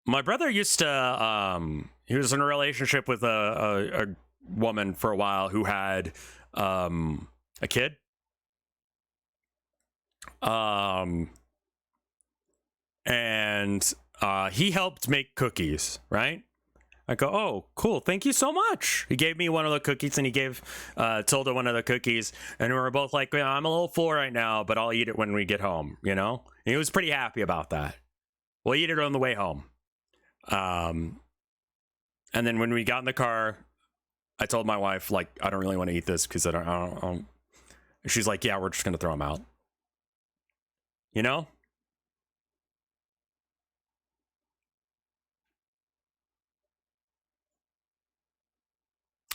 My brother used to, he was in a relationship with a woman for a while who had a kid. And he helped make cookies, right? I go, oh, cool, thank you so much. He gave me one of the cookies, and he gave Tilda one of the cookies, and we were both like, yeah, I'm a little full right now, but I'll eat it when we get home, you know? And he was pretty happy about that. We'll eat it on the way home. And then when we got in the car, I told my wife, like, I don't really want to eat this because I don't. She's like, yeah, we're just gonna throw them out. You know?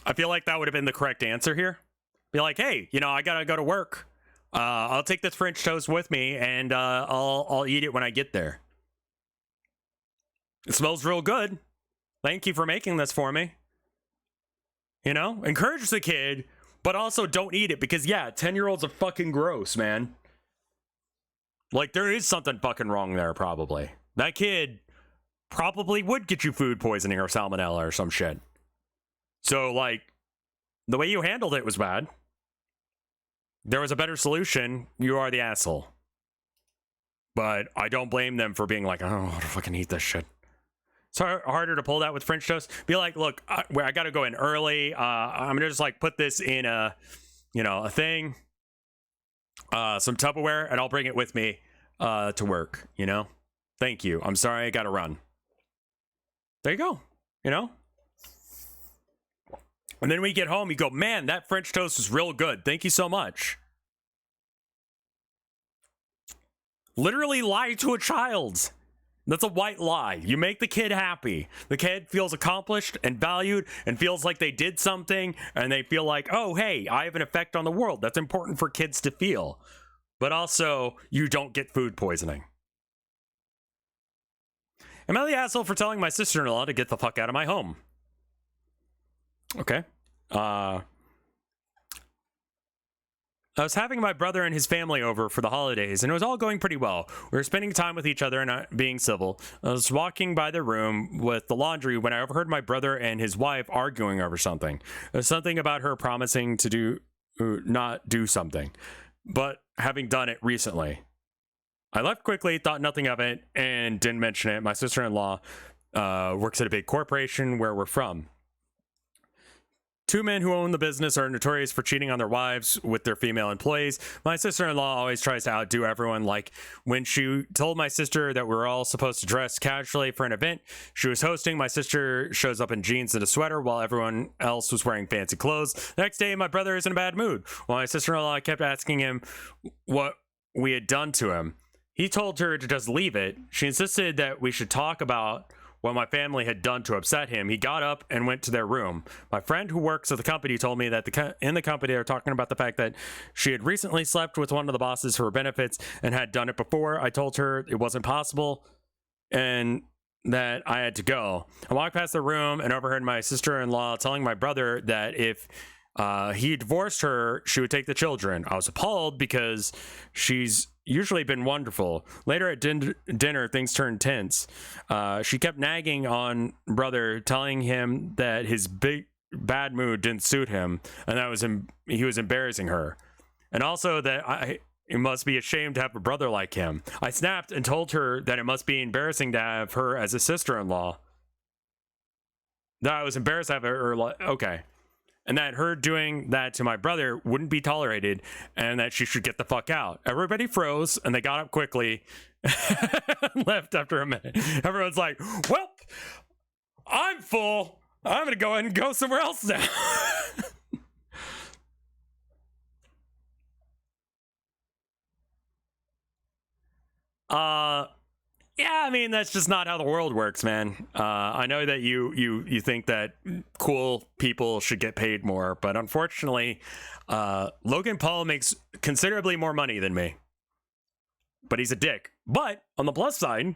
I feel like that would have been the correct answer here. Be like, hey, you know, I gotta go to work. I'll take this French toast with me, and I'll eat it when I get there. It smells real good. Thank you for making this for me. You know, encourage the kid, but also don't eat it because, yeah, 10-year-olds are fucking gross, man. Like, there is something fucking wrong there, probably. That kid probably would get you food poisoning or salmonella or some shit. So, like, the way you handled it was bad. There was a better solution. You are the asshole. But I don't blame them for being like, I don't want to fucking eat this shit. It's harder to pull that with French toast. Be like, look, I gotta go in early. I'm gonna just like put this in a, you know, a thing, some Tupperware, and I'll bring it with me to work. You know, thank you. I'm sorry, I gotta run. There you go. You know. And then we get home, you go, man, that French toast is real good. Thank you so much. Literally lie to a child. That's a white lie. You make the kid happy. The kid feels accomplished and valued and feels like they did something, and they feel like, oh, hey, I have an effect on the world. That's important for kids to feel. But also, you don't get food poisoning. Am I the asshole for telling my sister-in-law to get the fuck out of my home? Okay. I was having my brother and his family over for the holidays, and it was all going pretty well. We were spending time with each other and being civil. I was walking by the room with the laundry when I overheard my brother and his wife arguing over something. It was something about her promising to not do something, but having done it recently. I left quickly, thought nothing of it, and didn't mention it. My sister-in-law works at a big corporation where we're from. Two men who own the business are notorious for cheating on their wives with their female employees. My sister-in-law always tries to outdo everyone. Like when she told my sister that we were all supposed to dress casually for an event she was hosting, my sister shows up in jeans and a sweater while everyone else was wearing fancy clothes. The next day, my brother is in a bad mood. While my sister-in-law kept asking him what we had done to him, he told her to just leave it. She insisted that we should talk about what my family had done to upset him. He got up and went to their room. My friend who works at the company told me that in the company they were talking about the fact that she had recently slept with one of the bosses for benefits and had done it before. I told her it wasn't possible and that I had to go. I walked past the room and overheard my sister-in-law telling my brother that if he divorced her, she would take the children. I was appalled because she's usually been wonderful. Later at dinner, things turned tense. She kept nagging on brother, telling him that his bad mood didn't suit him and that he was embarrassing her. And also that it must be ashamed to have a brother like him. I snapped and told her that it must be embarrassing to have her as a sister-in-law. That I was embarrassed to have her, okay. And that her doing that to my brother wouldn't be tolerated and that she should get the fuck out. Everybody froze and they got up quickly and left after a minute. Everyone's like, well, I'm full. I'm going to go ahead and go somewhere else now. Yeah, I mean, that's just not how the world works, man. I know that you think that cool people should get paid more, but unfortunately, Logan Paul makes considerably more money than me. But he's a dick. But on the plus side,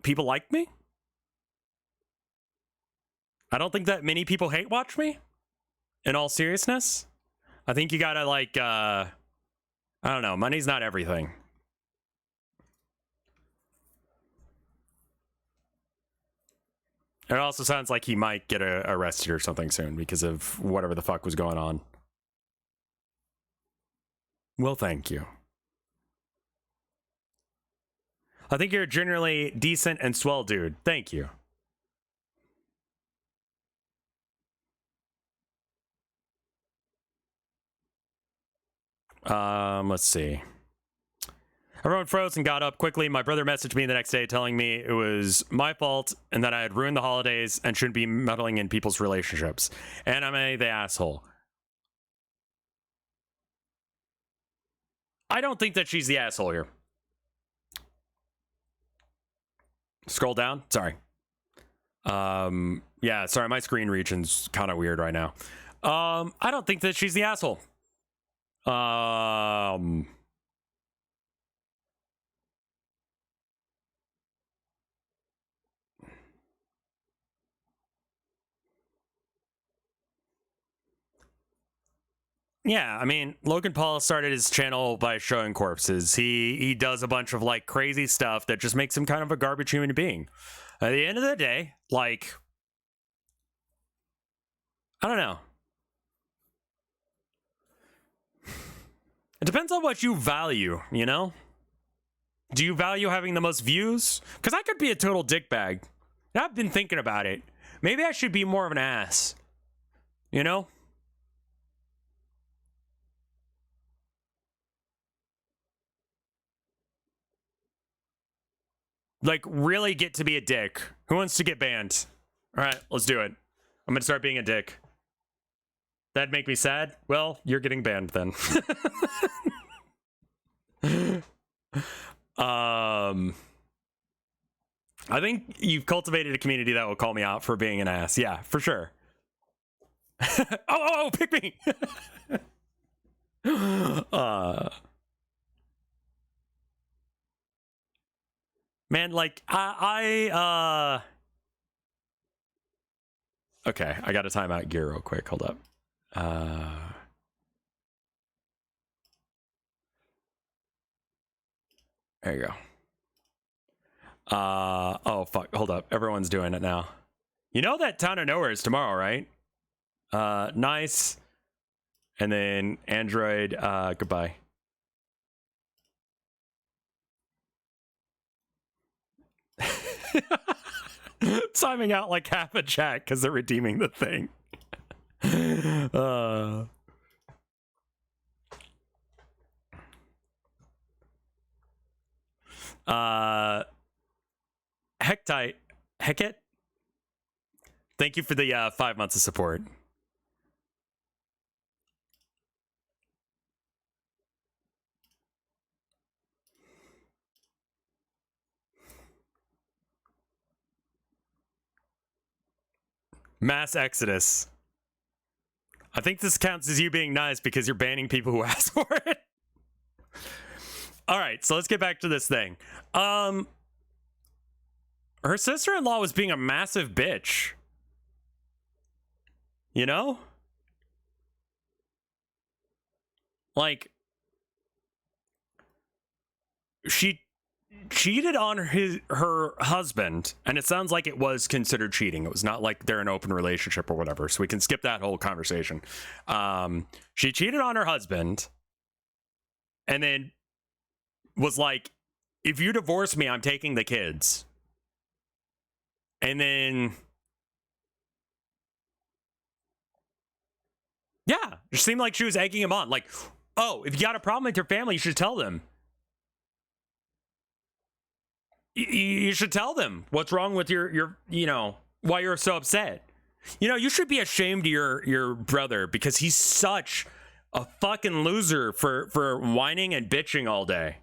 people like me. I don't think that many people hate watch me. In all seriousness, I think you gotta like I don't know, money's not everything. It also sounds like he might get arrested or something soon because of whatever the fuck was going on. Well, thank you. I think you're a generally decent and swell dude. Thank you. Let's see. Everyone froze and got up quickly. My brother messaged me the next day telling me it was my fault and that I had ruined the holidays and shouldn't be meddling in people's relationships. And I'm the asshole. I don't think that she's the asshole here. Scroll down. Sorry. Yeah, sorry, my screen region's kind of weird right now. I don't think that she's the asshole. Yeah, I mean, Logan Paul started his channel by showing corpses. He does a bunch of like crazy stuff that just makes him kind of a garbage human being. At the end of the day, like, I don't know. It depends on what you value, you know? Do you value having the most views? Because I could be a total dickbag. I've been thinking about it. Maybe I should be more of an ass. You know? Like, really get to be a dick. Who wants to get banned? All right, let's do it. I'm gonna start being a dick. That'd make me sad? Well, you're getting banned then. I think you've cultivated a community that will call me out for being an ass. Yeah, for sure. oh, pick me. Man, like, okay, I gotta time out gear real quick. Hold up. There you go. Oh, fuck. Hold up. Everyone's doing it now. You know that Town of Nowhere is tomorrow, right? Nice. And then Android, goodbye. Timing out like half a chat because they're redeeming the thing. Hecate, thank you for the 5 months of support. Mass exodus. I think this counts as you being nice because you're banning people who ask for it. All right, so let's get back to this thing. Her sister-in-law was being a massive bitch. You know? Like, she cheated on her husband, and it sounds like it was considered cheating. It was not like they're in an open relationship or whatever, so we can skip that whole conversation. She cheated on her husband, and then was like, if you divorce me, I'm taking the kids. And then, yeah, it seemed like she was egging him on. Like, oh, if you got a problem with your family, you should tell them. You should tell them what's wrong with your you know, why you're so upset. You know, you should be ashamed of your brother because he's such a fucking loser for whining and bitching all day.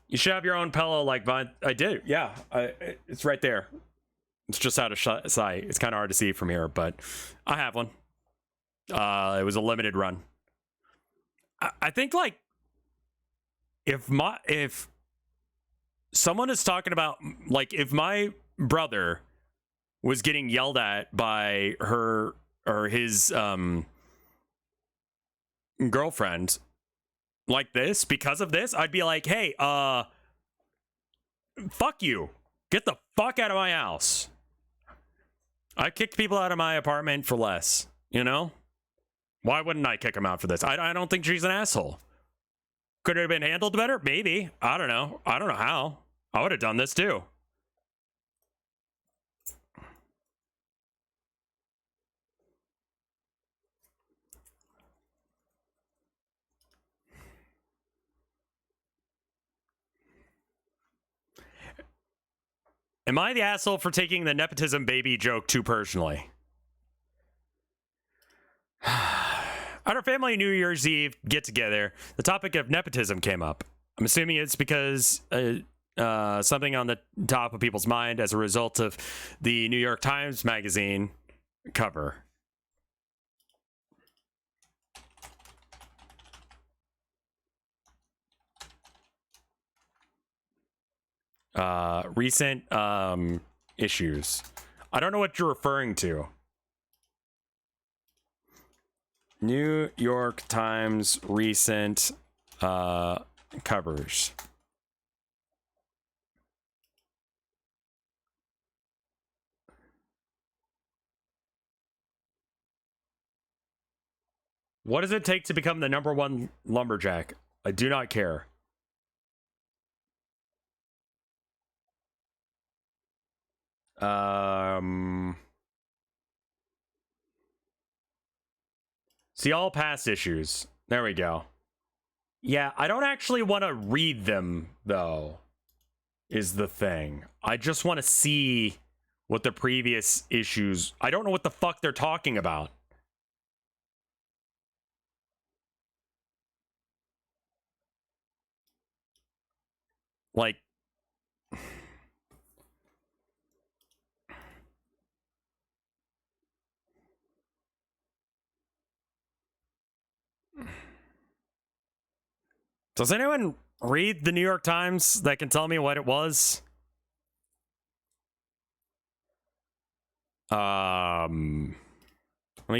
You should have your own pillow like Vine. I do, yeah. It's right there. It's just out of sight. It's kind of hard to see from here, but I have one. It was a limited run. I think like if someone is talking about like if my brother was getting yelled at by her or his girlfriend like this because of this, I'd be like, hey, fuck you. Get the fuck out of my house. I kicked people out of my apartment for less, you know? Why wouldn't I kick him out for this? I don't think she's an asshole. Could it have been handled better? Maybe. I don't know. I don't know how. I would have done this too. Am I the asshole for taking the nepotism baby joke too personally? At our family New Year's Eve get together, the topic of nepotism came up. I'm assuming it's because something on the top of people's mind as a result of the New York Times magazine cover. Recent issues. I don't know what you're referring to. New York Times recent covers. What does it take to become the #1 lumberjack? I do not care. See all past issues. There we go. Yeah, I don't actually want to read them, though, is the thing. I just want to see what the previous issues... I don't know what the fuck they're talking about. Like... Does anyone read the New York Times that can tell me what it was? Let me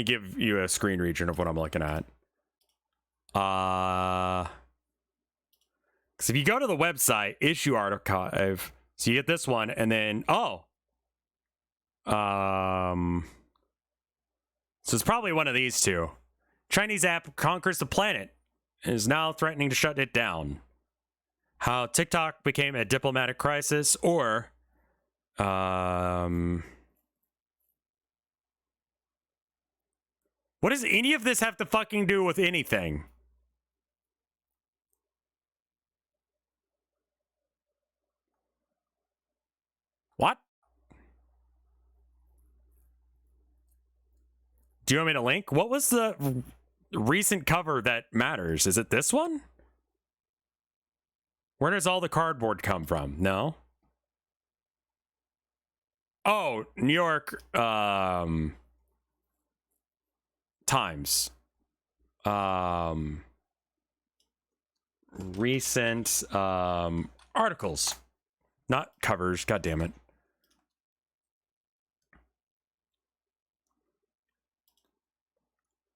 give you a screen region of what I'm looking at. Because if you go to the website, issue archive, so you get this one, and then, so it's probably one of these two. Chinese app conquers the planet and is now threatening to shut it down. how TikTok became a diplomatic crisis, or what does any of this have to fucking do with anything? What? Do you want me to link? What was the recent cover that matters? Is it this one? Where does all the cardboard come from? No? Oh, New York Times. Recent articles. Not covers, god damn it.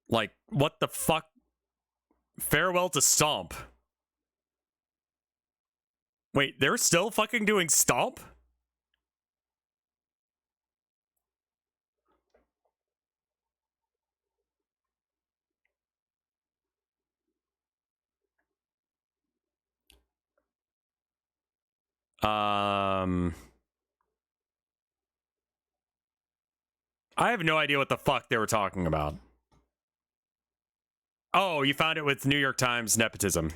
Like, what the fuck? Farewell to Stomp. Wait, they're still fucking doing Stomp? I have no idea what the fuck they were talking about. Oh, you found it with New York Times nepotism.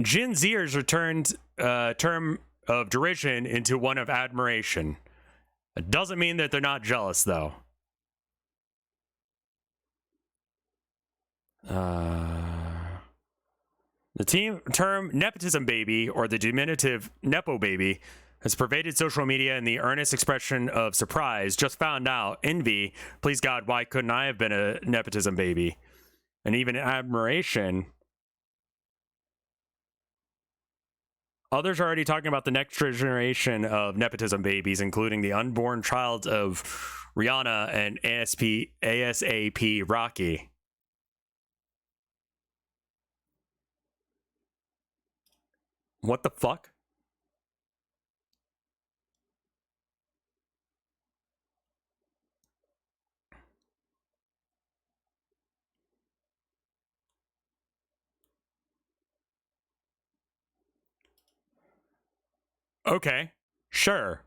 Gen Zers returned term of derision into one of admiration. It doesn't mean that they're not jealous, though. The term nepotism baby, or the diminutive nepo baby, has pervaded social media in the earnest expression of surprise. Just found out. Envy. Please God, why couldn't I have been a nepotism baby? And even admiration. Others are already talking about the next generation of nepotism babies, including the unborn child of Rihanna and ASAP Rocky. What the fuck? Okay, sure.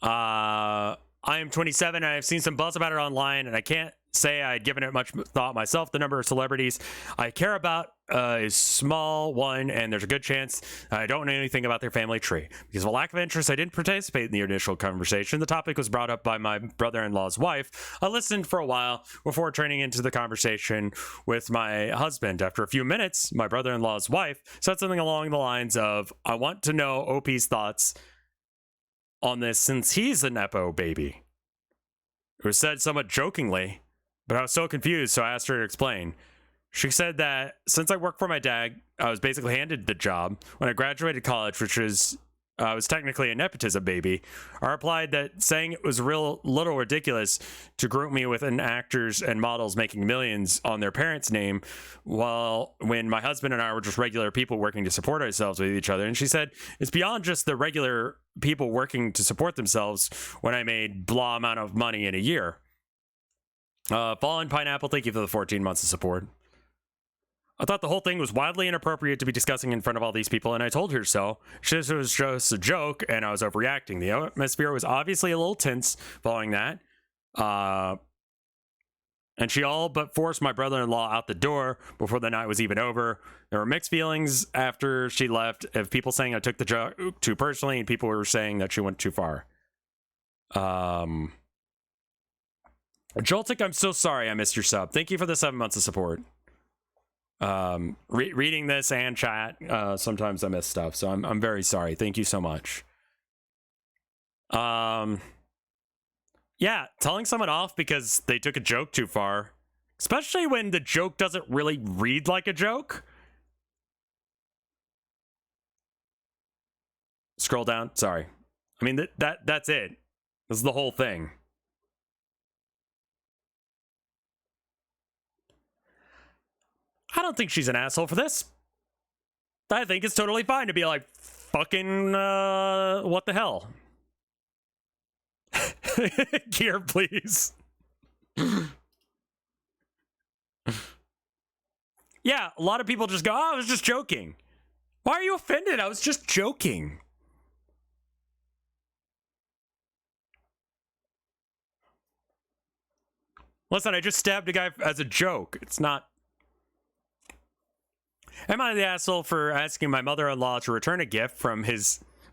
I am 27 and I've seen some buzz about it online, and I can't say I'd given it much thought myself. The number of celebrities I care about is small one, and there's a good chance I don't know anything about their family tree. Because of a lack of interest, I didn't participate in the initial conversation. The topic was brought up by my brother-in-law's wife. I listened for a while before turning into the conversation with my husband. After a few minutes, my brother-in-law's wife said something along the lines of, I want to know OP's thoughts on this since he's a nepo baby. It was said somewhat jokingly, but I was so confused, so I asked her to explain. She said that since I work for my dad, I was basically handed the job when I graduated college, which was I was technically a nepotism baby. I replied that saying it was real little ridiculous to group me with actors and models making millions on their parents' name, while when my husband and I were just regular people working to support ourselves with each other. And she said it's beyond just the regular people working to support themselves when I made blah amount of money in a year. Fallen Pineapple, thank you for the 14 months of support. I thought the whole thing was wildly inappropriate to be discussing in front of all these people, and I told her so. She said it was just a joke, and I was overreacting. The atmosphere was obviously a little tense following that. And she all but forced my brother-in-law out the door before the night was even over. There were mixed feelings after she left, of people saying I took the joke too personally, and people were saying that she went too far. Joltik, I'm so sorry I missed your sub. Thank you for the 7 months of support. Reading this and chat, sometimes I miss stuff, so I'm very sorry. Thank you so much. Yeah, telling someone off because they took a joke too far, especially when the joke doesn't really read like a joke. Scroll down. Sorry. I mean, that's it. This is the whole thing. I don't think she's an asshole for this. I think it's totally fine to be like, fucking, what the hell? Gear, please. Yeah, a lot of people just go, oh, I was just joking. Why are you offended? I was just joking. Listen, I just stabbed a guy as a joke. It's not... Am I the asshole for asking my mother-in-law to return a gift from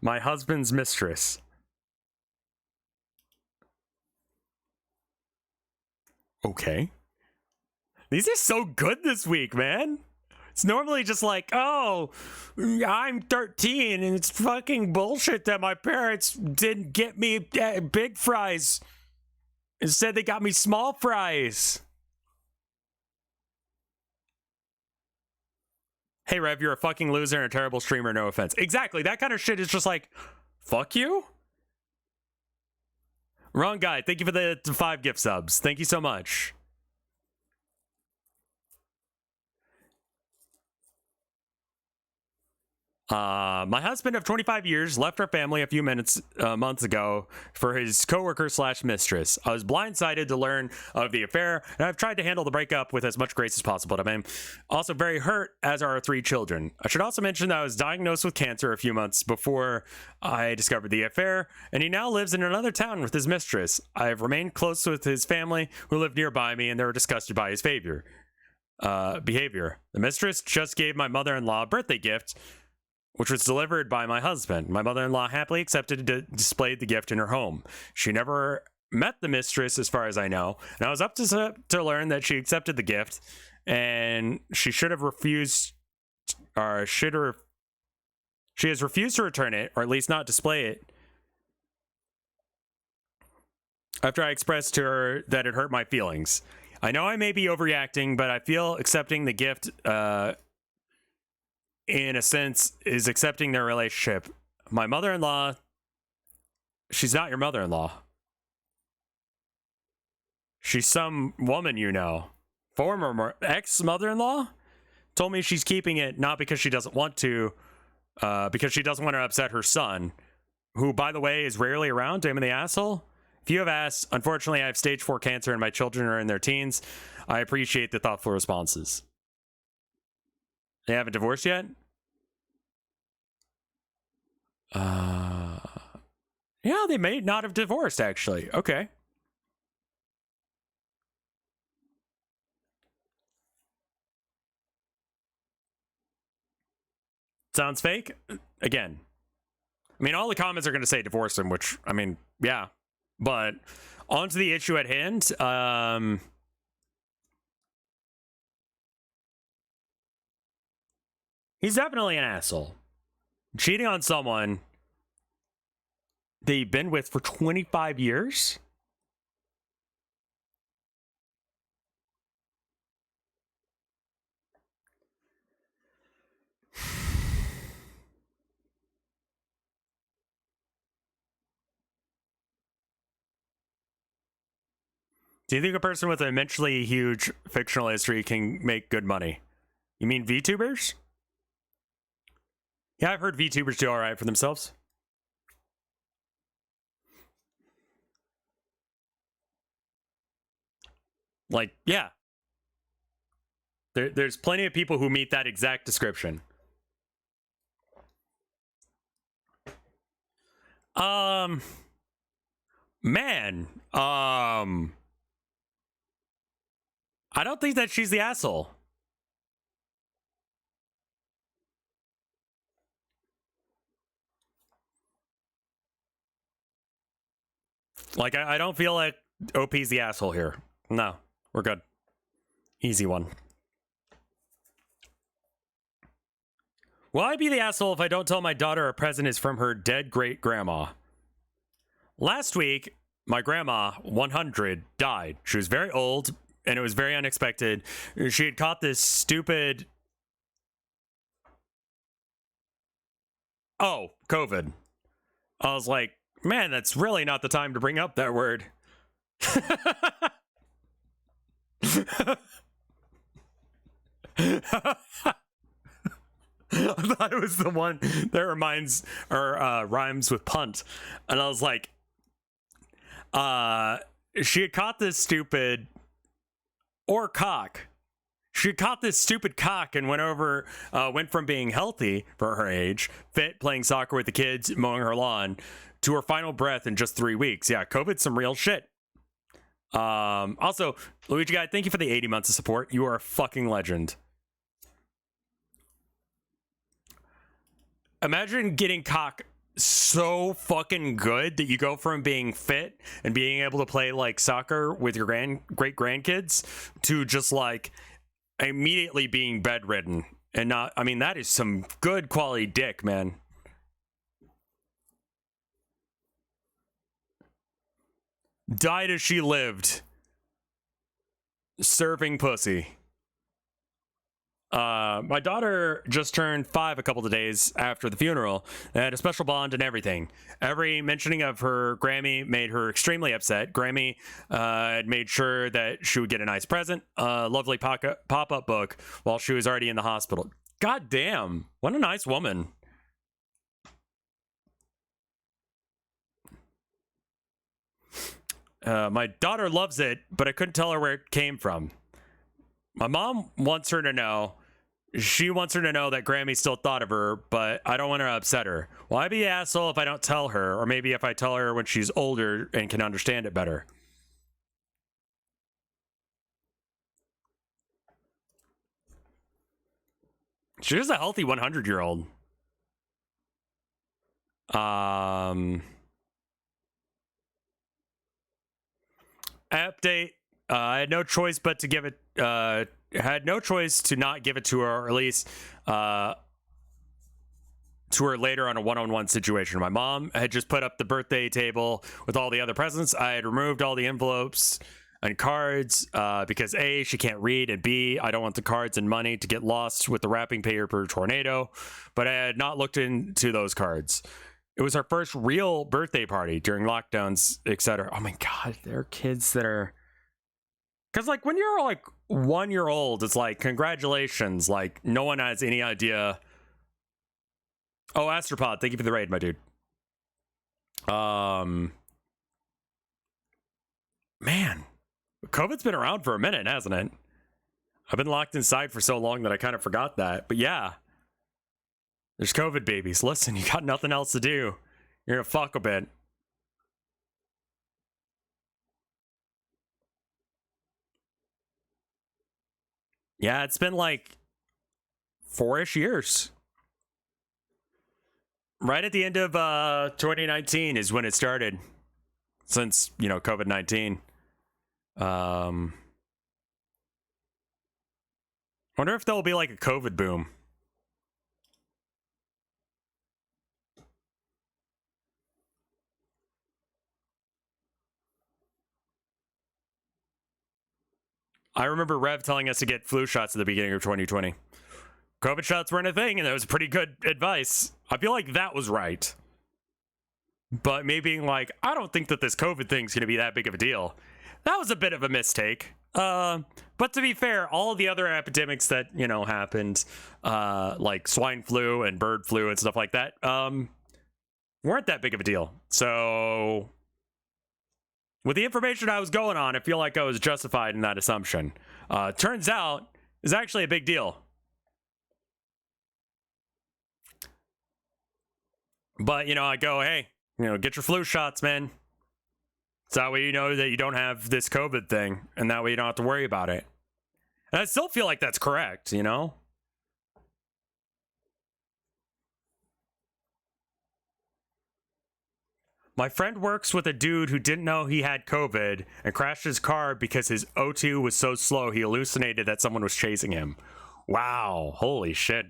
my husband's mistress? Okay. These are so good this week, man. It's normally just like, oh, I'm 13 and it's fucking bullshit that my parents didn't get me big fries. Instead, they got me small fries. Hey, Rev, you're a fucking loser and a terrible streamer, no offense. Exactly, that kind of shit is just like, fuck you? Wrong guy. Thank you for the 5 gift subs. Thank you so much. My husband of 25 years left our family a few months ago for his coworker / mistress. I was blindsided to learn of the affair, and I've tried to handle the breakup with as much grace as possible. But I'm also very hurt, as are our 3 children. I should also mention that I was diagnosed with cancer a few months before I discovered the affair, and he now lives in another town with his mistress. I have remained close with his family, who live nearby me, and they were disgusted by his behavior. The mistress just gave my mother-in-law a birthday gift, which was delivered by my husband. My mother-in-law happily accepted and displayed the gift in her home. She never met the mistress, as far as I know, and I was up to learn that she accepted the gift, and she should have refused, or she has refused to return it, or at least not display it, after I expressed to her that it hurt my feelings. I know I may be overreacting, but I feel accepting the gift, in a sense, is accepting their relationship. My mother-in-law, she's not your mother-in-law. She's some woman you know. Former ex-mother-in-law told me she's keeping it not because she doesn't want to, because she doesn't want to upset her son, who, by the way, is rarely around. Damn the asshole. If you have asked, unfortunately, I have stage 4 cancer and my children are in their teens. I appreciate the thoughtful responses. They haven't divorced yet? Yeah, they may not have divorced, actually. Okay. Sounds fake? Again. I mean, all the comments are going to say divorce him, which, I mean, yeah. But on to the issue at hand. He's definitely an asshole. Cheating on someone they've been with for 25 years? Do you think a person with an immensely huge fictional history can make good money? You mean VTubers? Yeah, I've heard VTubers do alright for themselves. Like, yeah. There's plenty of people who meet that exact description. Man. I don't think that she's the asshole. Like, I don't feel like OP's the asshole here. No, we're good. Easy one. Will I be the asshole if I don't tell my daughter a present is from her dead great-grandma? Last week, my grandma, 100, died. She was very old, and it was very unexpected. She had caught this stupid... Oh, COVID. I was like, man, that's really not the time to bring up that word. I thought it was the one that reminds or rhymes with punt, and I was like, She had caught this stupid cock. She caught this stupid cock and went from being healthy for her age, fit, playing soccer with the kids, mowing her lawn, to her final breath in just 3 weeks. Yeah, COVID's some real shit. Also, Luigi Guy, thank you for the 80 months of support. You are a fucking legend. Imagine getting cock so fucking good that you go from being fit and being able to play like soccer with your great grandkids to just like immediately being bedridden and not. I mean, that is some good quality dick, man. Died as she lived, serving pussy. My daughter just turned 5 a couple of days after the funeral. They had a special bond and everything. Every mentioning of her Grammy made her extremely upset. Grammy had made sure that she would get a nice present, a lovely pop-up book, while she was already in the hospital. God damn, what a nice woman. My daughter loves it, but I couldn't tell her where it came from. My mom wants her to know. She wants her to know that Grammy still thought of her, but I don't want to upset her. Will I be an asshole if I don't tell her? Or maybe if I tell her when she's older and can understand it better? She was a healthy 100-year-old. Update. I had no choice but to give it. Had no choice to not give it to her, or at least to her later on a one-on-one situation. My mom had just put up the birthday table with all the other presents. I had removed all the envelopes and cards because A, she can't read, and B, I don't want the cards and money to get lost with the wrapping paper tornado. But I had not looked into those cards. It was our first real birthday party during lockdowns, etc. Oh my god, there are kids that are. Because, like, when you're, like, 1 year old, it's like, congratulations. Like, no one has any idea. Oh, Astropod, thank you for the raid, my dude. Man, COVID's been around for a minute, hasn't it? I've been locked inside for so long that I kind of forgot that. But yeah, there's COVID babies. Listen, you got nothing else to do. You're gonna fuck a bit. Yeah, it's been like 4-ish years. Right at the end of 2019 is when it started. Since, you know, COVID-19. Wonder if there'll be like a COVID boom. I remember Rev telling us to get flu shots at the beginning of 2020. COVID shots weren't a thing, and that was pretty good advice. I feel like that was right. But me being like, I don't think that this COVID thing's going to be that big of a deal. That was a bit of a mistake. But to be fair, all of the other epidemics that, you know, happened, like swine flu and bird flu and stuff like that, weren't that big of a deal. So with the information I was going on, I feel like I was justified in that assumption. Turns out, it's actually a big deal. But, you know, I go, hey, you know, get your flu shots, man. So that way you know that you don't have this COVID thing, and that way you don't have to worry about it. And I still feel like that's correct, you know? My friend works with a dude who didn't know he had COVID and crashed his car because his O2 was so slow he hallucinated that someone was chasing him. Wow, holy shit.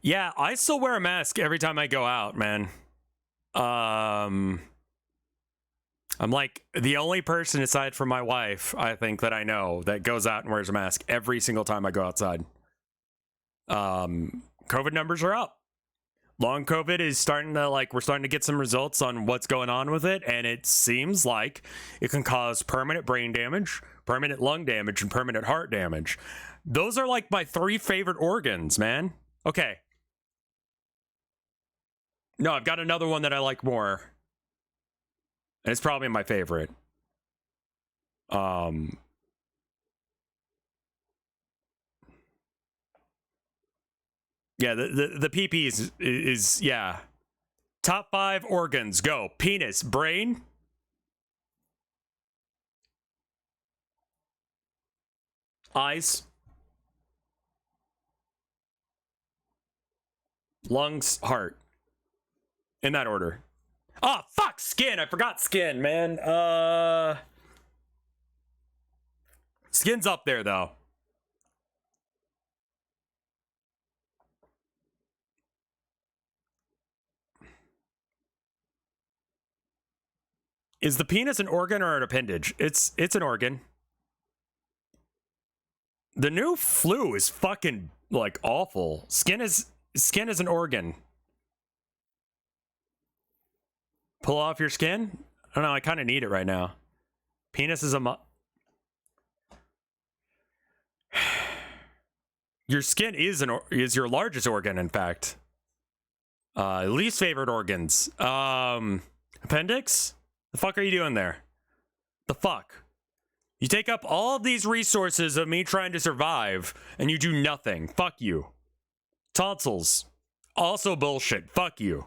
Yeah, I still wear a mask every time I go out, man. I'm like the only person aside from my wife, I think, that I know that goes out and wears a mask every single time I go outside. COVID numbers are up. Long COVID is starting to, like, we're starting to get some results on what's going on with it, and it seems like it can cause permanent brain damage, permanent lung damage, and permanent heart damage. Those are like my 3 favorite organs, man. Okay. No, I've got another one that I like more. And it's probably my favorite. Yeah, the PP is yeah. Top 5 organs, go. Penis, brain, eyes, lungs, heart. In that order. Oh, fuck, skin. I forgot skin, man. Skin's up there, though. Is the penis an organ or an appendage? It's an organ. The new flu is fucking, like, awful. Skin is an organ. Pull off your skin? I don't know, I kind of need it right now. Penis is your skin is your largest organ, in fact. Least favorite organs. Appendix? The fuck are you doing there? The fuck? You take up all of these resources of me trying to survive, and you do nothing. Fuck you. Tonsils. Also bullshit. Fuck you.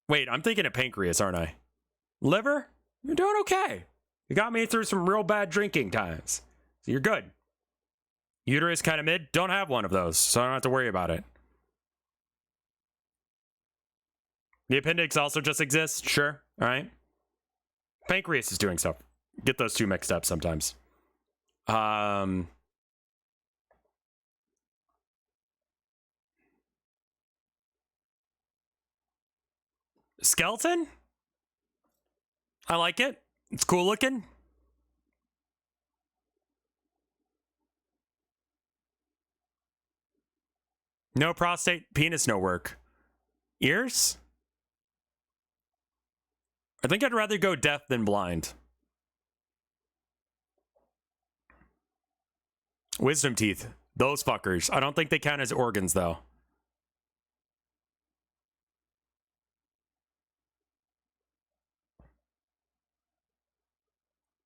Wait, I'm thinking of pancreas, aren't I? Liver? You're doing okay. You got me through some real bad drinking times. So you're good. Uterus kind of mid. Don't have one of those, so I don't have to worry about it. The appendix also just exists. Sure. All right. Pancreas is doing stuff. Get those two mixed up sometimes. Skeleton? I like it. It's cool looking. No prostate, penis, no work. Ears? I think I'd rather go deaf than blind. Wisdom teeth. Those fuckers. I don't think they count as organs, though.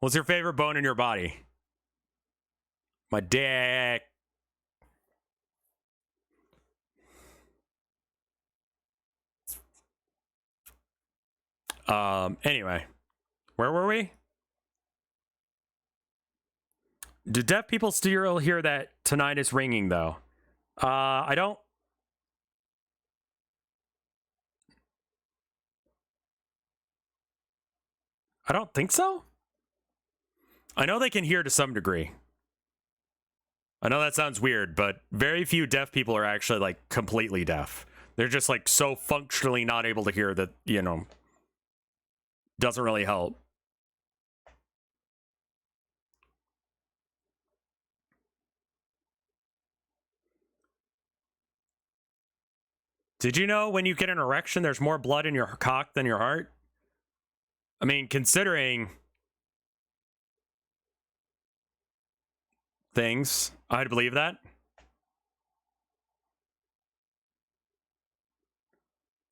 What's your favorite bone in your body? My dick. Anyway. Where were we? Do deaf people still hear that tinnitus ringing, though? I don't think so. I know they can hear to some degree. I know that sounds weird, but very few deaf people are actually, like, completely deaf. They're just, like, so functionally not able to hear that, you know, doesn't really help. Did you know when you get an erection, there's more blood in your cock than your heart? I mean, considering things, I'd believe that.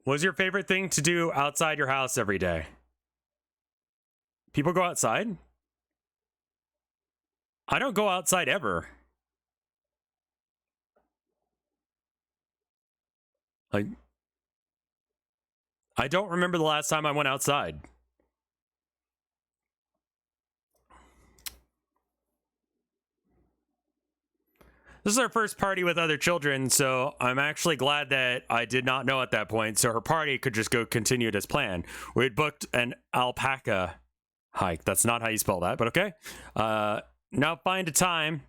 What's your favorite thing to do outside your house every day? People go outside? I don't go outside ever. Like, I don't remember the last time I went outside. This is our first party with other children, so I'm actually glad that I did not know at that point, so her party could just go continued as planned. We had booked an alpaca hike. That's not how you spell that, but okay. Now find a time.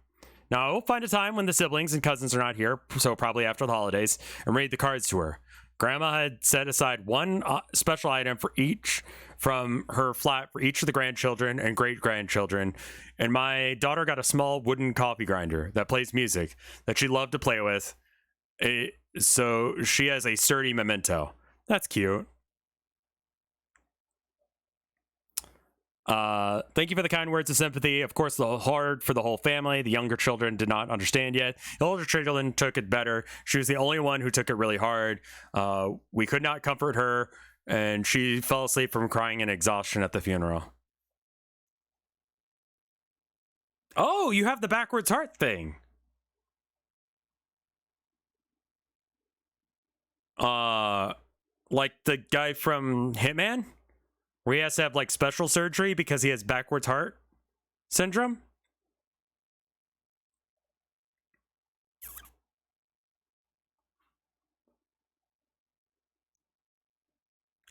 Now I will find a time when the siblings and cousins are not here, so probably after the holidays, and read the cards to her. Grandma had set aside one special item for each from her flat for each of the grandchildren and great-grandchildren, and my daughter got a small wooden coffee grinder that plays music that she loved to play with, so she has a sturdy memento. That's cute. Thank you for the kind words of sympathy. Of course, the hard for the whole family. The younger children did not understand yet. The older children took it better. She was the only one who took it really hard. We could not comfort her, and she fell asleep from crying in exhaustion at the funeral. Oh, you have the backwards heart thing. Like the guy from Hitman, where he has to have like special surgery because he has backwards heart syndrome.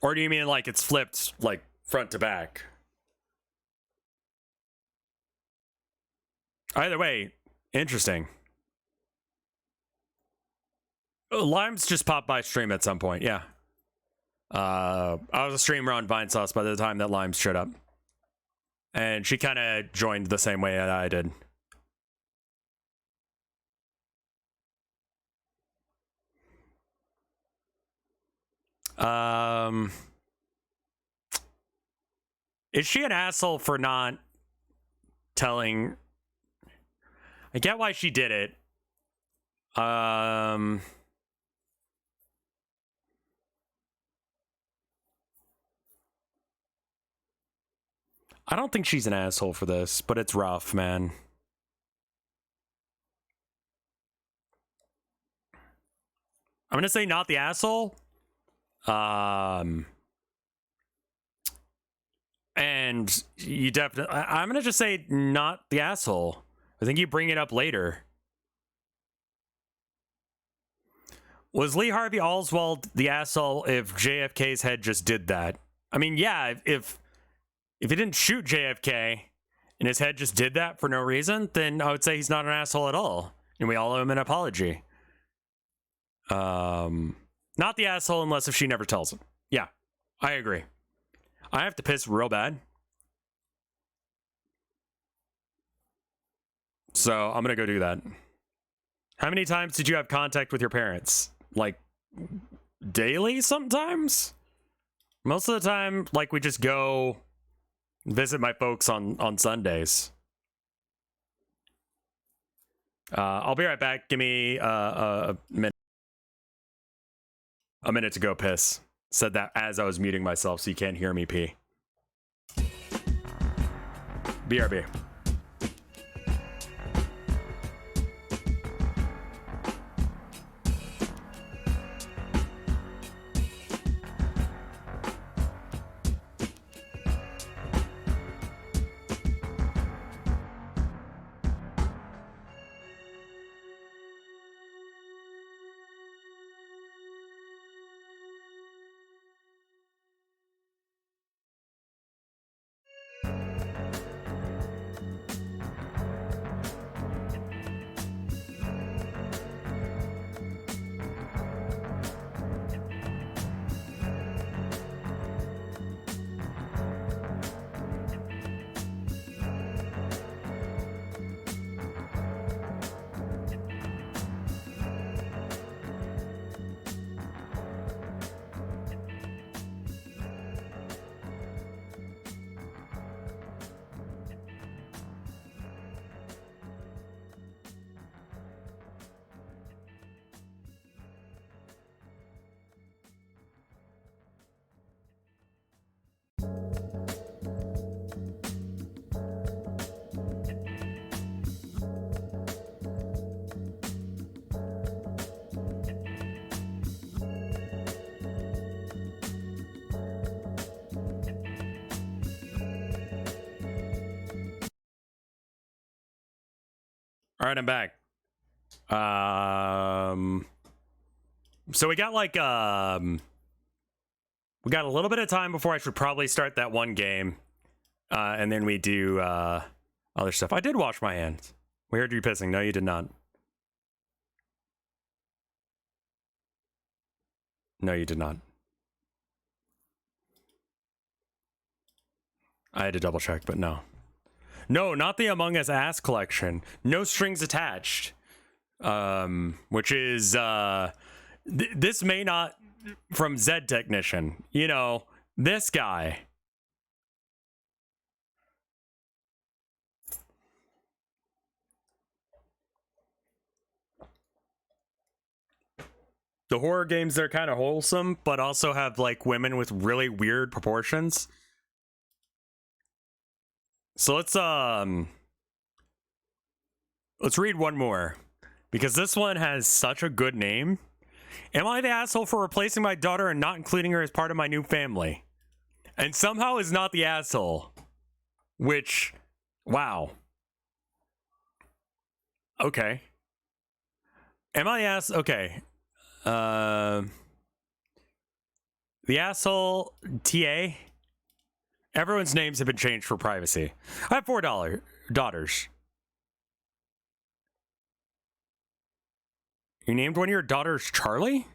Or do you mean like it's flipped like front to back? Either way, interesting. Limes just popped by stream at some point, yeah. I was a streamer on Vinesauce by the time that Limes showed up. And she kind of joined the same way that I did. Is she an asshole for not telling? I get why she did it. I don't think she's an asshole for this, but it's rough, man. I'm gonna say not the asshole. And you definitely, I'm gonna just say not the asshole. I think you bring it up later. Was Lee Harvey Oswald the asshole if JFK's head just did that? I mean, yeah, if he didn't shoot JFK and his head just did that for no reason, then I would say he's not an asshole at all. And we all owe him an apology. Not the asshole unless if she never tells him. Yeah, I agree. I have to piss real bad. So I'm gonna go do that. How many times did you have contact with your parents? Like daily sometimes? Most of the time, like we just go visit my folks on Sundays. I'll be right back. Give me a minute. A minute to go piss. Said that as I was muting myself so you can't hear me pee. BRB. All right, I'm back. So we got like we got a little bit of time before I should probably start that one game, and then we do other stuff. I did wash my hands. We heard you pissing. No, you did not. No, you did not. I had to double check, but no. No, not the Among Us ass collection. No strings attached. Which is this may not from Zed Technician. You know, this guy. the horror games, they're kind of wholesome, but also have like women with really weird proportions. So let's read one more, because this one has such a good name. Am I the asshole for replacing my daughter and not including her as part of my new family? And somehow is not the asshole. Which, wow. Okay. Am I the ass? Okay. The asshole TA. Everyone's names have been changed for privacy. I have 4 daughters. You named one of your daughters Charlie?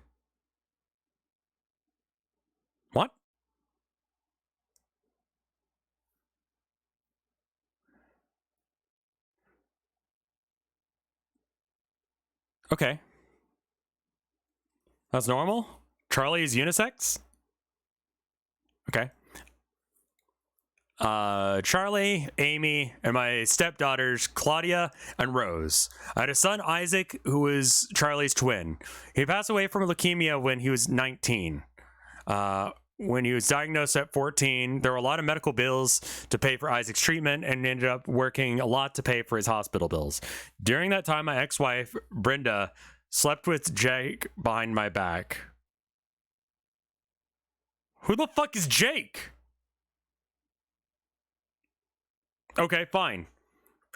What? Okay. That's normal? Charlie is unisex? Okay. Charlie, Amy, and my stepdaughters, Claudia and Rose. I had a son, Isaac, who was Charlie's twin. He passed away from leukemia when he was 19. When he was diagnosed at 14, there were a lot of medical bills to pay for Isaac's treatment, and ended up working a lot to pay for his hospital bills. During that time, my ex-wife, Brenda, slept with Jake behind my back. Who the fuck is Jake? Okay, fine.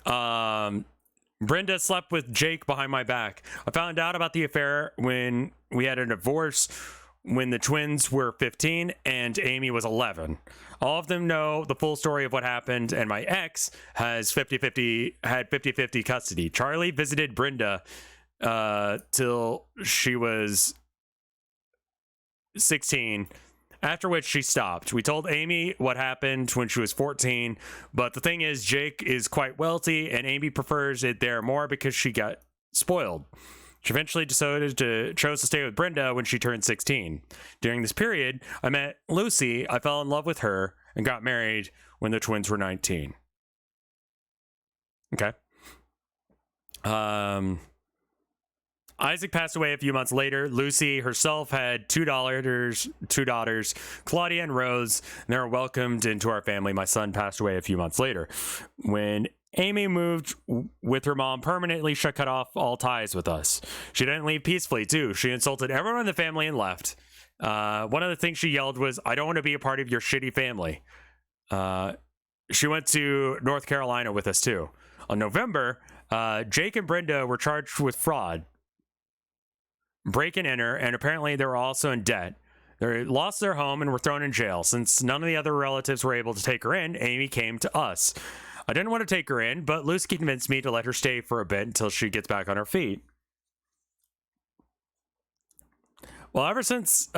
Brenda slept with Jake behind my back. I found out about the affair when we had a divorce when the twins were 15 and Amy was 11. All of them know the full story of what happened, and my ex has 50-50 custody. Charlie visited Brenda till she was 16, after which she stopped. We told Amy what happened when she was 14, but the thing is, Jake is quite wealthy, and Amy prefers it there more because she got spoiled. She eventually chose to stay with Brenda when she turned 16. During this period, I met Lucy. I fell in love with her and got married when the twins were 19. Okay. Isaac passed away a few months later. Lucy herself had two daughters, Claudia and Rose, and they were welcomed into our family. My son passed away a few months later. When Amy moved with her mom permanently, she cut off all ties with us. She didn't leave peacefully, too. She insulted everyone in the family and left. One of the things she yelled was, "I don't want to be a part of your shitty family." She went to North Carolina with us, too. On November, Jake and Brenda were charged with fraud, break and enter, and apparently they were also in debt. They lost their home and were thrown in jail. Since none of the other relatives were able to take her in, Amy came to us. I didn't want to take her in, but Lucy convinced me to let her stay for a bit until she gets back on her feet. Well, ever since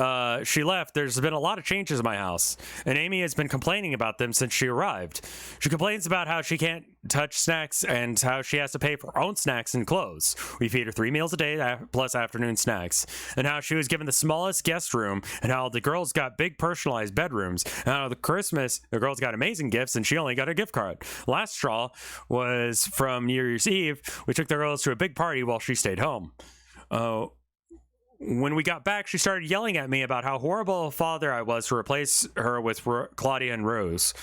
she left, there's been a lot of changes in my house, and Amy has been complaining about them since she arrived. She complains about how she can't touch snacks and how she has to pay for her own snacks and clothes. We feed her 3 meals a day plus afternoon snacks, and how she was given the smallest guest room, and how the girls got big personalized bedrooms, and how the Christmas, the girls got amazing gifts and she only got a gift card. Last straw was from New Year's Eve. We took the girls to a big party while she stayed home. When we got back, she started yelling at me about how horrible a father I was to replace her with Claudia and Rose.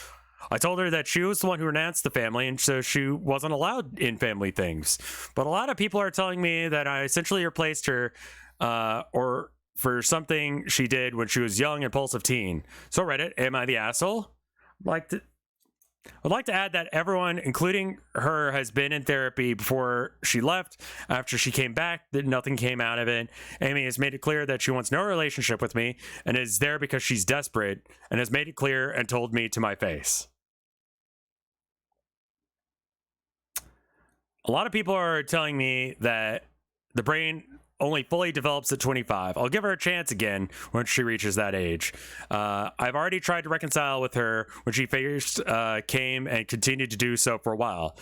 I told her that she was the one who renounced the family, and so she wasn't allowed in family things. But a lot of people are telling me that I essentially replaced her or for something she did when she was young, impulsive teen. So Reddit, am I the asshole? I'd like to add that everyone, including her, has been in therapy before she left. After she came back, that nothing came out of it. Amy has made it clear that she wants no relationship with me and is there because she's desperate, and has made it clear and told me to my face. A lot of people are telling me that the brain only fully develops at 25. I'll give her a chance again when she reaches that age. I've already tried to reconcile with her when she first came and continued to do so for a while.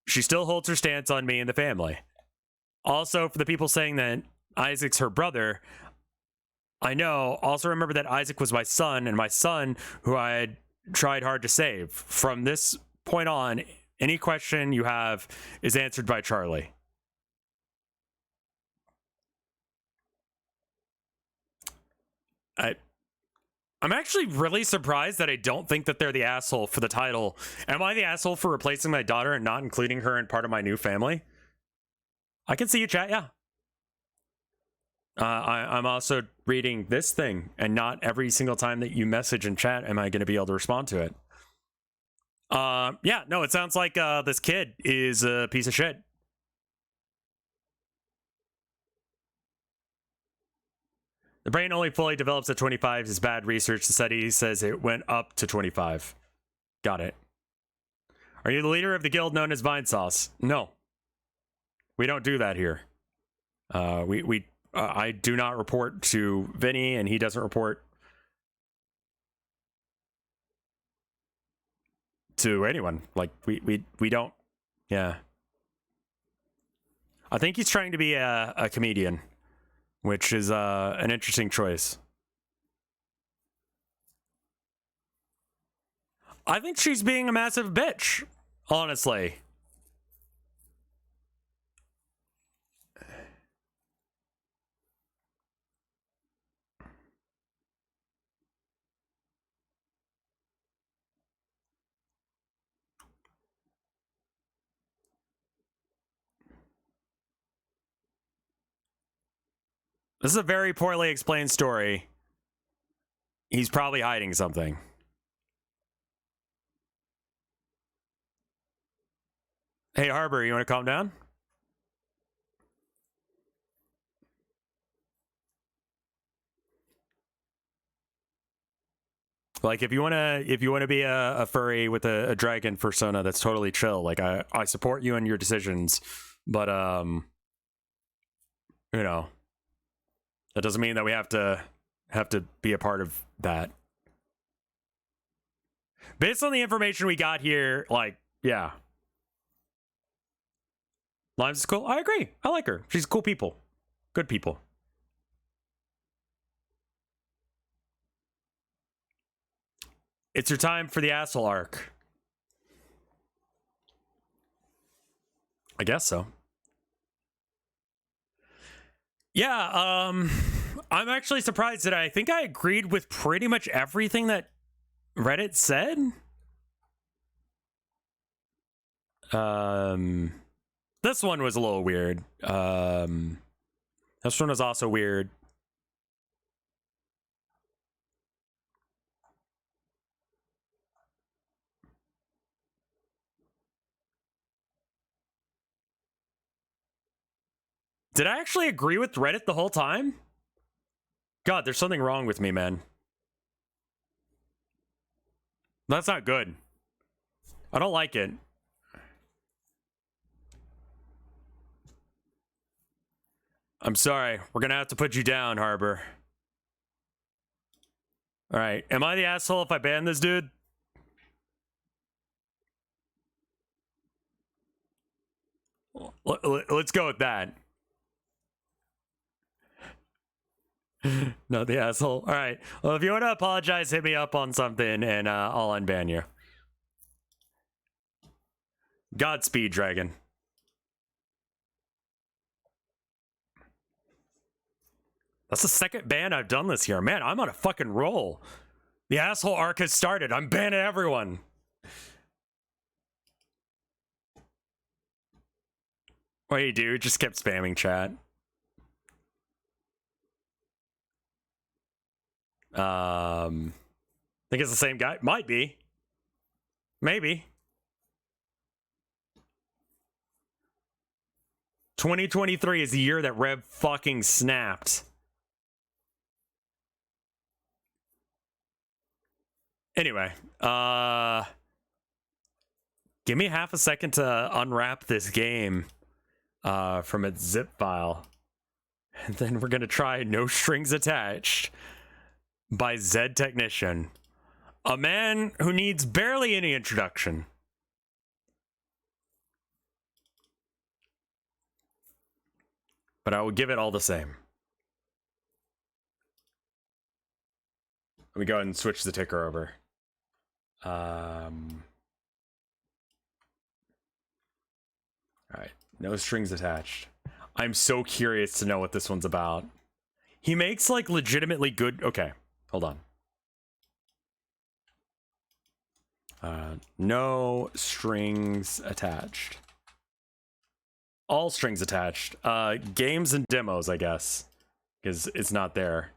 She still holds her stance on me and the family. Also, for the people saying that Isaac's her brother, I know. Also remember that Isaac was my son, and my son who I had tried hard to save. From this point on, any question you have is answered by Charlie. I'm actually really surprised that I don't think that they're the asshole for the title. Am I the asshole for replacing my daughter and not including her in part of my new family? I can see you, chat, yeah. I'm also reading this thing, and not every single time that you message in chat am I going to be able to respond to it. Yeah, no, it sounds like this kid is a piece of shit. The brain only fully develops at 25 is bad research. The study says it went up to 25. Got it. Are you the leader of the guild known as Vinesauce? No. We don't do that here. I do not report to Vinny, and he doesn't report to anyone. Like, we don't. Yeah. I think he's trying to be a comedian, which is an interesting choice. I think she's being a massive bitch, honestly. This is a very poorly explained story. He's probably hiding something. Hey, Harbor, you want to calm down? Like, if you wanna be a furry with a dragon persona, that's totally chill. Like, I support you in your decisions, but you know, that doesn't mean that we have to be a part of that. Based on the information we got here, like, yeah. Limes is cool. I agree. I like her. She's cool people. Good people. It's your time for the asshole arc. I guess so. Yeah, I'm actually surprised that I think I agreed with pretty much everything that Reddit said. This one was a little weird. This one was also weird. Did I actually agree with Reddit the whole time? God, there's something wrong with me, man. That's not good. I don't like it. I'm sorry. We're gonna have to put you down, Harbor. Alright. Am I the asshole if I ban this dude? Let's go with that. Not the asshole. Alright. Well, if you want to apologize, hit me up on something and I'll unban you. Godspeed, Dragon. That's the second ban I've done this year. Man, I'm on a fucking roll. The asshole arc has started. I'm banning everyone. What do you do? Just kept spamming chat. Think it's the same guy? Might be. Maybe. 2023 is the year that Rev fucking snapped. Anyway, give me half a second to unwrap this game from its zip file. And then we're gonna try No Strings Attached by Zed Technician. A man who needs barely any introduction. But I will give it all the same. Let me go ahead and switch the ticker over. Alright, No Strings Attached. I'm so curious to know what this one's about. He makes, like, legitimately good... Okay. Hold on. No strings attached. All strings attached. Games and demos, I guess, because it's not there.